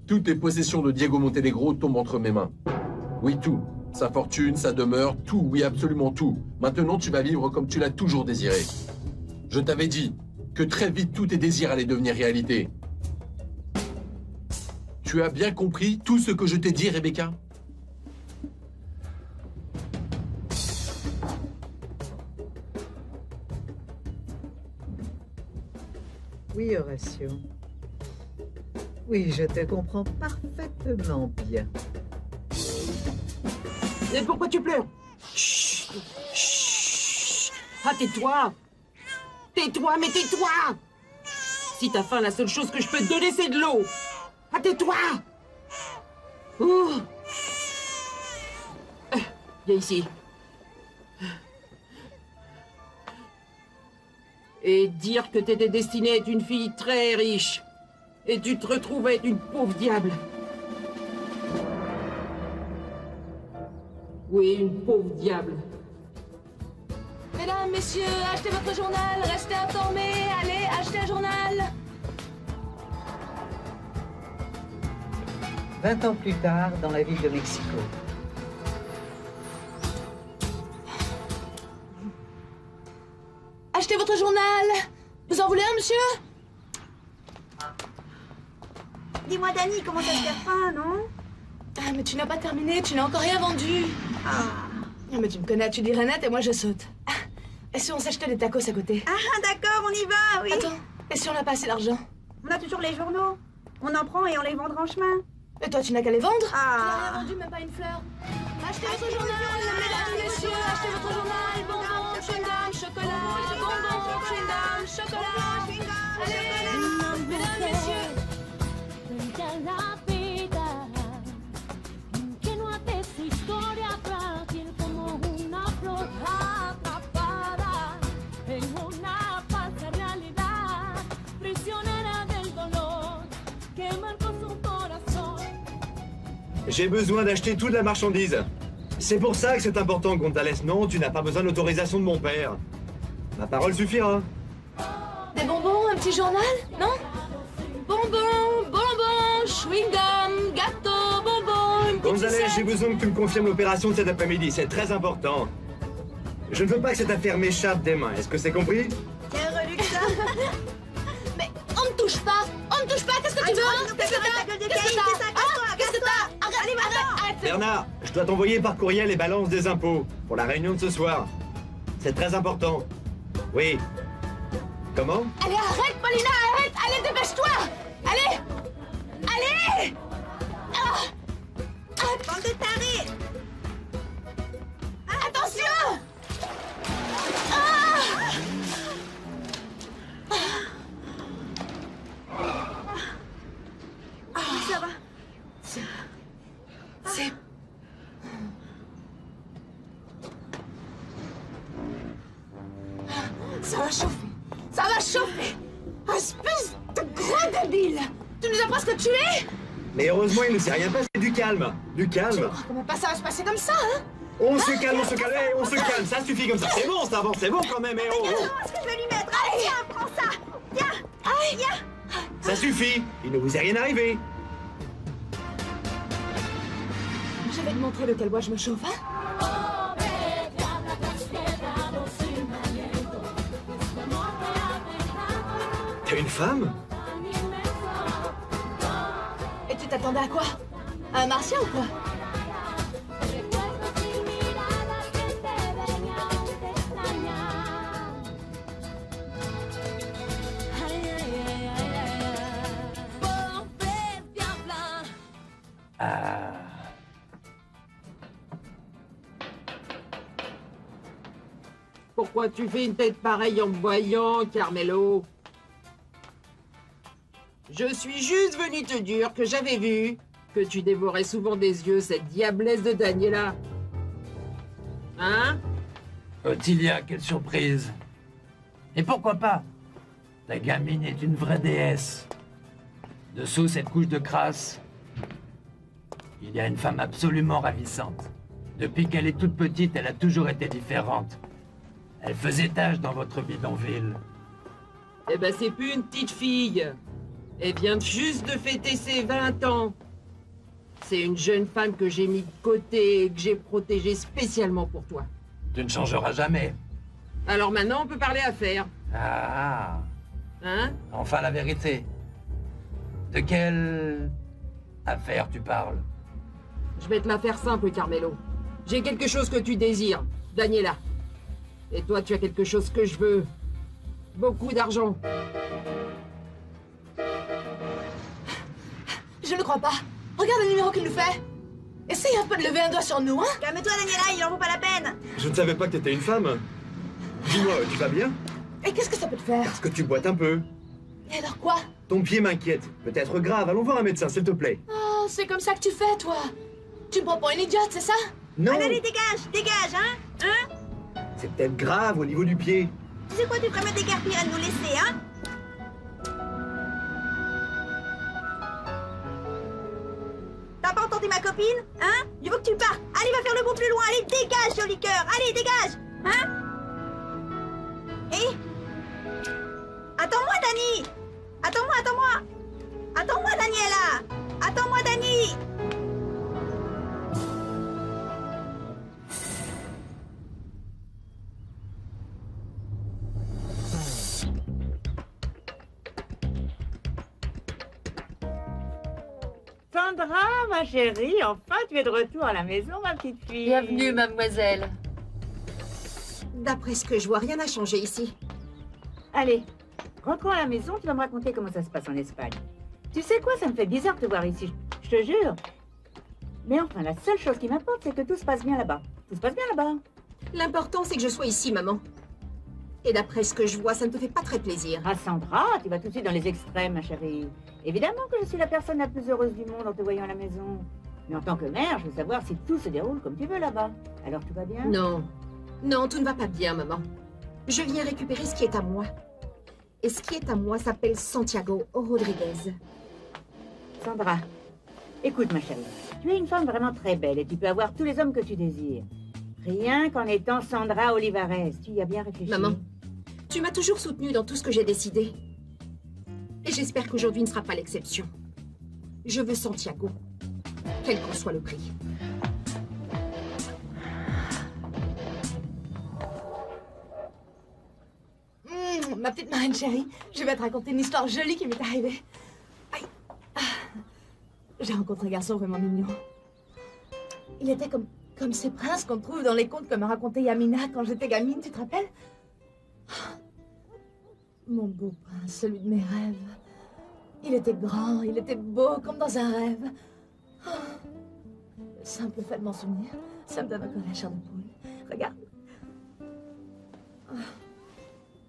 toutes les possessions de Diego Montenegro tombent entre mes mains. Oui, tout. Sa fortune, sa demeure, tout, oui, absolument tout. Maintenant, tu vas vivre comme tu l'as toujours désiré. Je t'avais dit que très vite, tous tes désirs allaient devenir réalité. Tu as bien compris tout ce que je t'ai dit, Rebecca? Oui, Horatio. Oui, je te comprends parfaitement bien. Et pourquoi tu pleures? Chut. Chut. Ah, tais-toi. Tais-toi, mais tais-toi. Si t'as faim, la seule chose que je peux te donner, c'est de l'eau. Ah, tais-toi. Ouh. Viens ici. Et dire que t'étais destinée à être une fille très riche. Et tu te retrouves à être une pauvre diable. Oui, une pauvre diable. Mesdames, messieurs, achetez votre journal, restez informés, allez, achetez un journal. 20 ans plus tard, dans la ville de Mexico. Achetez votre journal. Vous en voulez un, monsieur? Dis-moi, Dani, comment ça se fait faim, non? Ah, mais tu n'as pas terminé, tu n'as encore rien vendu. Ah, mais tu me connais, tu dis rien net et moi je saute. Ah, et si on s'achetait des tacos à côté? Ah, d'accord, on y va, oui. Attends, et si on n'a pas assez d'argent? On a toujours les journaux. On en prend et on les vendra en chemin. Et toi, tu n'as qu'à les vendre? Ah. Tu n'as rien vendu, même pas une fleur. Achetez votre journal, mesdames, messieurs, achetez votre journal. Bonbons, chewing-gum, chocolat, bonbons, chewing-gum, chocolat. Allez, mesdames, messieurs. J'ai besoin d'acheter toute la marchandise. C'est pour ça que c'est important, Gonzales. Non, tu n'as pas besoin d'autorisation de mon père. Ma parole suffira. Des bonbons, un petit journal? Non? Bonbons, bonbons, chewing-gum, gâteau, bonbons, une Gonzales, petite j'ai besoin que tu me confirmes l'opération de cet après-midi. C'est très important. Je ne veux pas que cette affaire m'échappe des mains. Est-ce que c'est compris? Quel relux ça. Mais on ne touche pas! On ne touche pas! Qu'est-ce que tu veux? Qu'est-ce que t'as? Qu'est-ce que t'as? Qu'est-ce que t'as? Arrête! Bernard, je dois t'envoyer par courriel les balances des impôts pour la réunion de ce soir. C'est très important. Oui. Comment? Allez, arrête, Paulina, arrête! Allez, dépêche-toi! Allez! Allez! Bande de tarés. Attention! Ça va. C'est... Ça va chauffer! Ça va chauffer! Espèce de gros débile! Tu nous as presque tués! Mais heureusement, il ne s'est rien passé. Du calme. Du Tu ne calme. crois quand même pas ça va se passer comme ça, hein? On se calme, hey, on se calme, ça suffit comme ça. C'est bon, ça avance, c'est bon quand même, oh, oh. Qu'est-ce que je vais lui mettre? Allez, tiens, prends ça. Tiens, viens. Ça suffit, il ne vous est rien arrivé. Je vais te montrer de quel bois je me chauffe, hein? T'es une femme? Et tu t'attendais à quoi? À un martien ou quoi? Pourquoi tu fais une tête pareille en me voyant, Carmelo? Je suis juste venu te dire que j'avais vu que tu dévorais souvent des yeux cette diablesse de Daniela. Hein? Ottilia, quelle surprise. Et pourquoi pas? Ta gamine est une vraie déesse. Dessous cette couche de crasse, il y a une femme absolument ravissante. Depuis qu'elle est toute petite, elle a toujours été différente. Elle faisait tâche dans votre bidonville. Eh ben, c'est plus une petite fille. Elle vient juste de fêter ses 20 ans. C'est une jeune femme que j'ai mis de côté et que j'ai protégée spécialement pour toi. Tu ne changeras jamais. Alors maintenant, on peut parler affaires. Ah, Hein? enfin la vérité. De quelle affaire tu parles? Je vais te la faire simple, Carmelo. J'ai quelque chose que tu désires, Daniela. Et toi, tu as quelque chose que je veux. Beaucoup d'argent. Je ne crois pas. Regarde le numéro qu'il nous fait. Essaye un peu de lever un doigt sur nous, hein? Calme-toi, Daniela, il en vaut pas la peine. Je ne savais pas que t'étais une femme. Dis-moi, tu vas bien? Et qu'est-ce que ça peut te faire? Parce que tu boites un peu. Et alors quoi? Ton pied m'inquiète. Peut-être grave, allons voir un médecin, s'il te plaît. Oh, c'est comme ça que tu fais, toi. Tu me prends pour une idiote, c'est ça? Non, Allez, dégage, hein? Hein? c'est peut-être grave au niveau du pied. Tu sais quoi, tu ferais me déguerpir à nous laisser, hein? T'as pas entendu ma copine? Hein? Il faut que tu partes. Allez, va faire le bout plus loin. Allez, dégage, joli cœur. Allez, dégage. Hein? Et? Attends-moi, Dani. Attends-moi. Attends-moi, Daniela. Attends-moi, Dani. Sandra, ma chérie, enfin tu es de retour à la maison, ma petite fille. Bienvenue, mademoiselle. D'après ce que je vois, rien n'a changé ici. Allez, rentrons à la maison, tu vas me raconter comment ça se passe en Espagne. Tu sais quoi, ça me fait bizarre de te voir ici, je te jure. Mais enfin, la seule chose qui m'importe, c'est que tout se passe bien là-bas. Tout se passe bien là-bas. L'important, c'est que je sois ici, maman. Et d'après ce que je vois, ça ne te fait pas très plaisir. Ah, Sandra, tu vas tout de suite dans les extrêmes, ma chérie. Évidemment que je suis la personne la plus heureuse du monde en te voyant à la maison. Mais en tant que mère, je veux savoir si tout se déroule comme tu veux là-bas. Alors tout va bien? Non. Non, tout ne va pas bien, maman. Je viens récupérer ce qui est à moi. Et ce qui est à moi s'appelle Santiago Rodriguez. Sandra, écoute, ma chérie. Tu es une femme vraiment très belle et tu peux avoir tous les hommes que tu désires. Rien qu'en étant Sandra Olivares. Tu y as bien réfléchi? Maman, tu m'as toujours soutenue dans tout ce que j'ai décidé. Et j'espère qu'aujourd'hui ne sera pas l'exception. Je veux Santiago, quel qu'en soit le prix. Ma petite marraine chérie, je vais te raconter une histoire jolie qui m'est arrivée. Aïe. Ah. J'ai rencontré un garçon vraiment mignon. Il était comme ces princes qu'on trouve dans les contes que me racontait Yamina quand j'étais gamine, tu te rappelles? Mon beau prince, celui de mes rêves. Il était grand, il était beau, comme dans un rêve. Le simple fait de m'en souvenir, ça me donne encore la chair de poule. Regarde.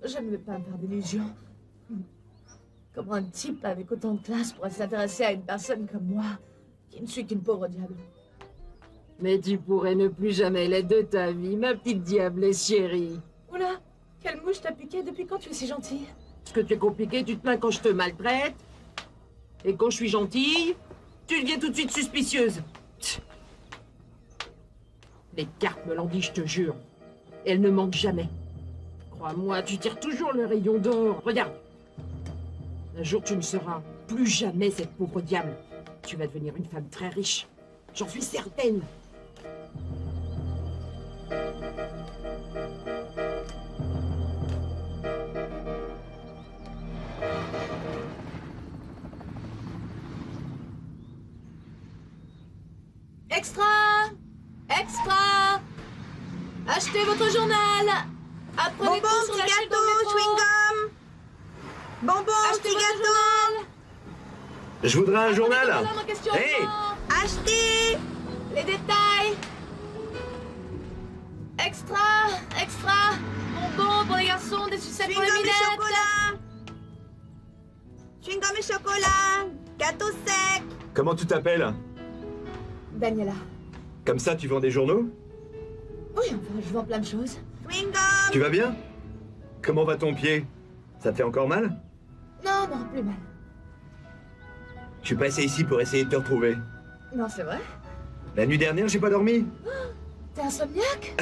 Je ne vais pas me faire d'illusions. Comment un type avec autant de classe pourrait s'intéresser à une personne comme moi, qui ne suis qu'une pauvre diable? Mais tu pourrais ne plus jamais l'être de ta vie, ma petite diablesse chérie. Oula, quelle mouche t'a piqué? Depuis quand tu es si gentille? Parce que tu es compliqué, tu te plains quand je te maltraite. Et quand je suis gentille, tu deviens tout de suite suspicieuse. Les cartes me l'ont dit, je te jure. Elles ne manquent jamais. Crois-moi, tu tires toujours le rayon d'or. Regarde. Un jour, tu ne seras plus jamais cette pauvre diable. Tu vas devenir une femme très riche. J'en suis certaine. Extra! Extra! Achetez votre journal! Apprenez Bonbons, tout sur la petit chute gâteau, dans le métro. chewing-gum. Bonbons, Achetez petit votre gâteau. journal! Je voudrais un journal. Apprenez votre en question. Hey! Achetez. Les détails! Extra! Bonbons pour les garçons, des sucettes pour les Chewing-gum et minettes! chocolat. Chewing-gum et chocolat. Gâteau sec. Comment tu t'appelles? Daniela. Comme ça, tu vends des journaux? Oui, enfin, je vends plein de choses. Chewing-gum. Tu vas bien? Comment va ton pied? Ça te fait encore mal? Non, plus mal. Je suis passé ici pour essayer de te retrouver. Non, c'est vrai? La nuit dernière, j'ai pas dormi. T'es insomniaque?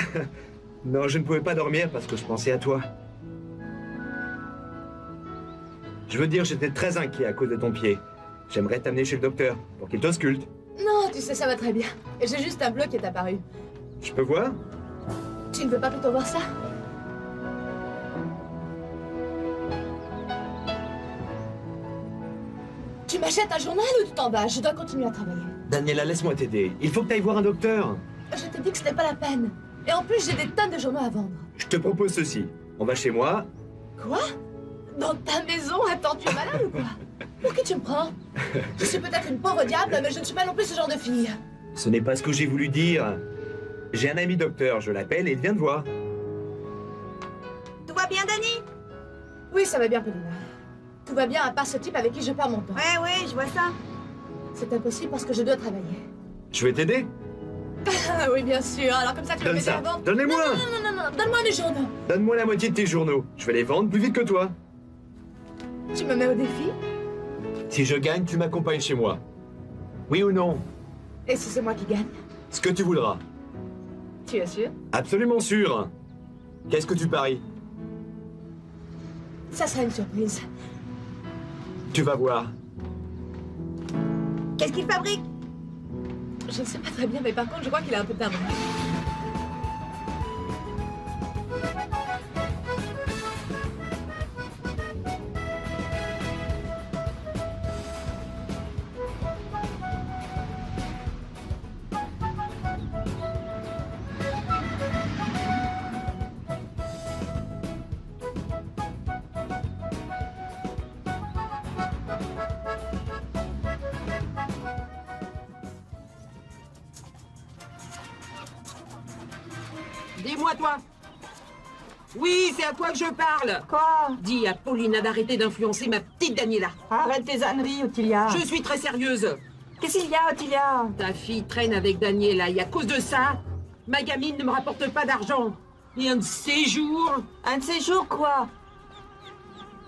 Non, je ne pouvais pas dormir parce que je pensais à toi. Je veux dire, j'étais très inquiet à cause de ton pied. J'aimerais t'amener chez le docteur pour qu'il t'ausculte. Non, tu sais, ça va très bien. J'ai juste un bleu qui est apparu. Je peux voir? Tu ne veux pas plutôt voir ça? Tu m'achètes un journal ou tu t'en vas? Je dois continuer à travailler. Daniela, laisse-moi t'aider. Il faut que t'ailles voir un docteur. Je t'ai dit que ce n'est pas la peine. Et en plus, j'ai des tonnes de journaux à vendre. Je te propose ceci. On va chez moi. Quoi? Dans ta maison? Attends, tu es malade ou quoi? Pour qui tu me prends? Je suis peut-être une pauvre diable, mais je ne suis pas non plus ce genre de fille. Ce n'est pas ce que j'ai voulu dire. J'ai un ami docteur, je l'appelle et il vient te voir. Tout va bien, Dani? Oui, ça va bien, Paulina. Tout va bien à part ce type avec qui je perds mon temps. Ouais, je vois ça. C'est impossible parce que je dois travailler. Je vais t'aider. Ah oui, bien sûr. Alors comme ça, tu vas Donne m'aider ça. à vendre. Donne-les-moi. Non. Donne-moi des journaux. Donne-moi la moitié de tes journaux. Je vais les vendre plus vite que toi. Tu me mets au défi? Si je gagne, tu m'accompagnes chez moi. Oui ou non? Et si c'est moi qui gagne? Ce que tu voudras. Tu es sûr? Absolument sûr. Qu'est-ce que tu paries? Ça sera une surprise. Tu vas voir. Qu'est-ce qu'il fabrique? Je ne sais pas très bien, mais par contre, je crois qu'il a un peu timbré. Dis-moi, toi. Oui, c'est à toi que je parle. Quoi? Dis à Paulina d'arrêter d'influencer ma petite Daniela. Arrête tes âneries, Ottilia. Je suis très sérieuse. Qu'est-ce qu'il y a, Ottilia? Ta fille traîne avec Daniela et à cause de ça, ma gamine ne me rapporte pas d'argent. Et un de ces jours... Un de ces jours, quoi?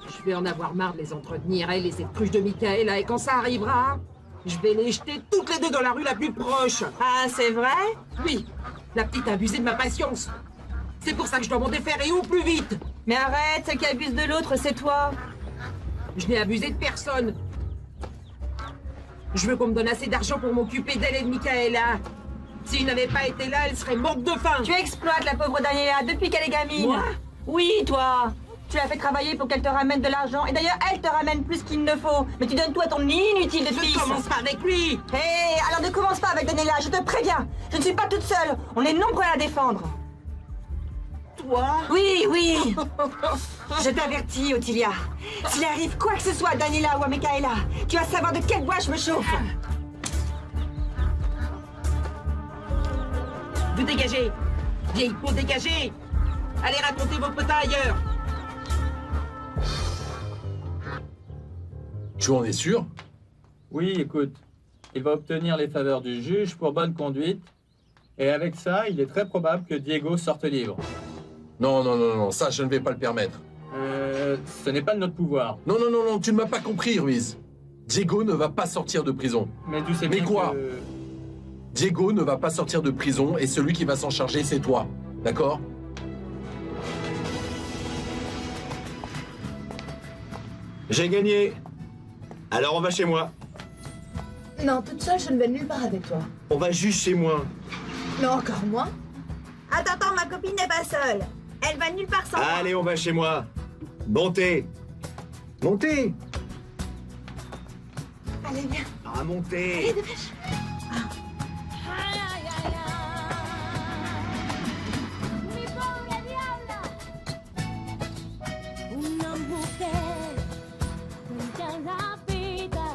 Je vais en avoir marre de les entretenir, elle et cette cruche de Michaela, et quand ça arrivera, je vais les jeter toutes les deux dans la rue la plus proche. Ah, c'est vrai? Oui, la petite a abusé de ma patience. C'est pour ça que je dois m'en défaire et au plus vite. Mais arrête, celle qui abuse de l'autre, c'est toi. Je n'ai abusé de personne. Je veux qu'on me donne assez d'argent pour m'occuper d'elle et de Michaela. S'il n'avait pas été là, elle serait morte de faim. Tu exploites la pauvre Daniela depuis qu'elle est gamine. Moi? Oui, toi. Tu l'as fait travailler pour qu'elle te ramène de l'argent. Et d'ailleurs, elle te ramène plus qu'il ne faut. Mais tu donnes tout à ton inutile de fils. Ne commence pas avec lui. Hé, alors ne commence pas avec Daniela, je te préviens. Je ne suis pas toute seule. On est nombreux à la défendre. Toi? Oui. Je t'avertis, Ottilia. S'il arrive quoi que ce soit à Daniela ou à Michaela, tu vas savoir de quel bois je me chauffe. Vous dégagez. Vieille peau, dégagez. Allez raconter vos potins ailleurs. Tu en es sûr? Oui, écoute, il va obtenir les faveurs du juge pour bonne conduite, et avec ça, il est très probable que Diego sorte libre. Non, ça je ne vais pas le permettre. Ce n'est pas de notre pouvoir. Non, tu ne m'as pas compris, Ruiz. Diego ne va pas sortir de prison. Mais tu sais Mais bien quoi? que... Diego ne va pas sortir de prison et celui qui va s'en charger, c'est toi. D'accord? J'ai gagné. Alors on va chez moi. Non, toute seule, je ne vais nulle part avec toi. On va juste chez moi. Non, encore moins. Attends, ma copine n'est pas seule. Elle va nulle part sans moi. Allez, on va chez moi. Montez. Montez. Allez, viens. Ah, montez. Allez, dépêche. Una mujer frente a la vida,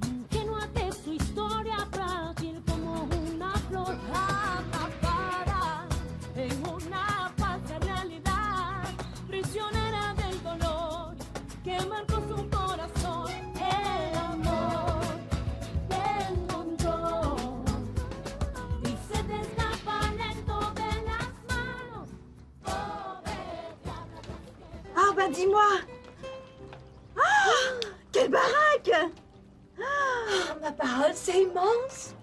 ingenua de su historia, frágil como una flor atrapada en una falsa realidad, prisionera del dolor que marcó su corazón. El amor te encontró y se te escapa lento de las manos. Ah, ben dis-moi. Ah, quelle baraque. Ma parole, c'est immense.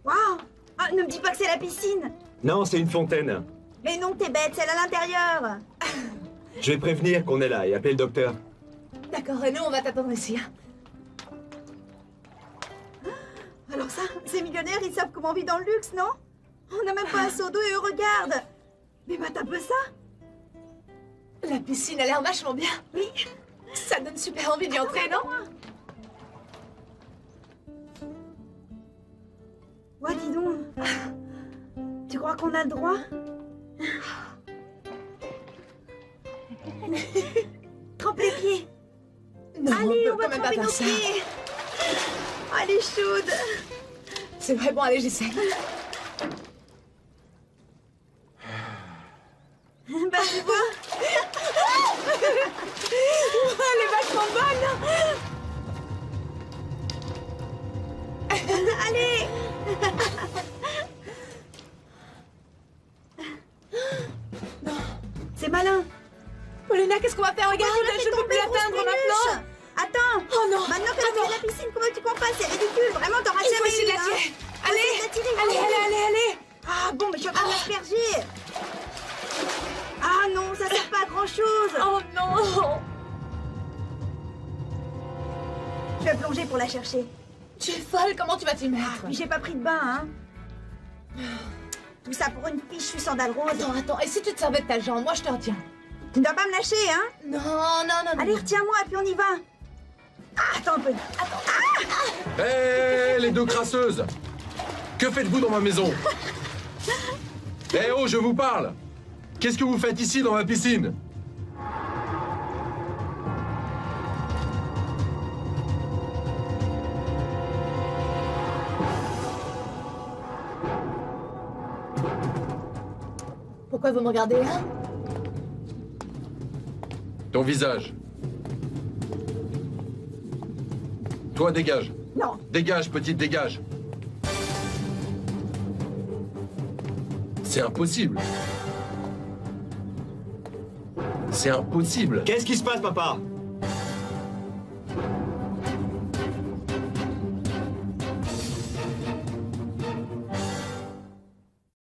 Waouh. Ah, ne me dis pas que c'est la piscine. Non, c'est une fontaine. Mais non, t'es bête, c'est à l'intérieur. Je vais prévenir qu'on est là et appeler le docteur. D'accord, et nous, on va t'attendre ici. Hein. Alors ça, ces millionnaires, ils savent comment on vit dans le luxe, non? On n'a même pas un seau d'eau et eux regardent. Mais bah, t'as peu ça? La piscine a l'air vachement bien. Oui. Ça donne super envie d'y entrer, non? Ouais, dis donc. Tu crois qu'on a le droit? Trempe les pieds. Non, Allez, on on va peut quand même pas tremper nos faire ça. pieds. Ah, elle est chaude. C'est vrai, bon, allez, j'essaie. Bah, tu vois. Elle est vachement bonne. Allez. C'est malin. Paulina, qu'est-ce qu'on va faire? Regarde, Pourquoi tu je l'as ne fait peux plus tomber, l'atteindre grosse maintenant. méluche? Attends. Oh non. Maintenant que tu es la piscine, comment tu crois pas? C'est ridicule. Vraiment, t'auras Il faut jamais essayer eu, de la hein. tirer. Faut Allez, essayer de la tirer, allez, vite. allez, allez, allez. Ah bon, mais je suis en train de l'asperger. Ah non, ça sert pas à grand chose. Oh non. Je vais plonger pour la chercher. Tu es folle, comment tu vas t'y mettre? Puis j'ai pas pris de bain, hein. Tout ça pour une fichue sandale rose. Attends, et si tu te servais de ta jambe? Moi, je te retiens. Tu ne dois pas me lâcher, hein. Non, non, non, non. Allez, retiens-moi et puis on y va. Ah, attends un peu. Attends. Hé, les deux crasseuses! Que faites-vous dans ma maison? Eh oh, je vous parle! Qu'est-ce que vous faites ici dans ma piscine? Pourquoi vous me regardez, hein? Ton visage. Toi, dégage. Non. Dégage, petite, dégage. C'est impossible. C'est impossible. Qu'est-ce qui se passe, papa?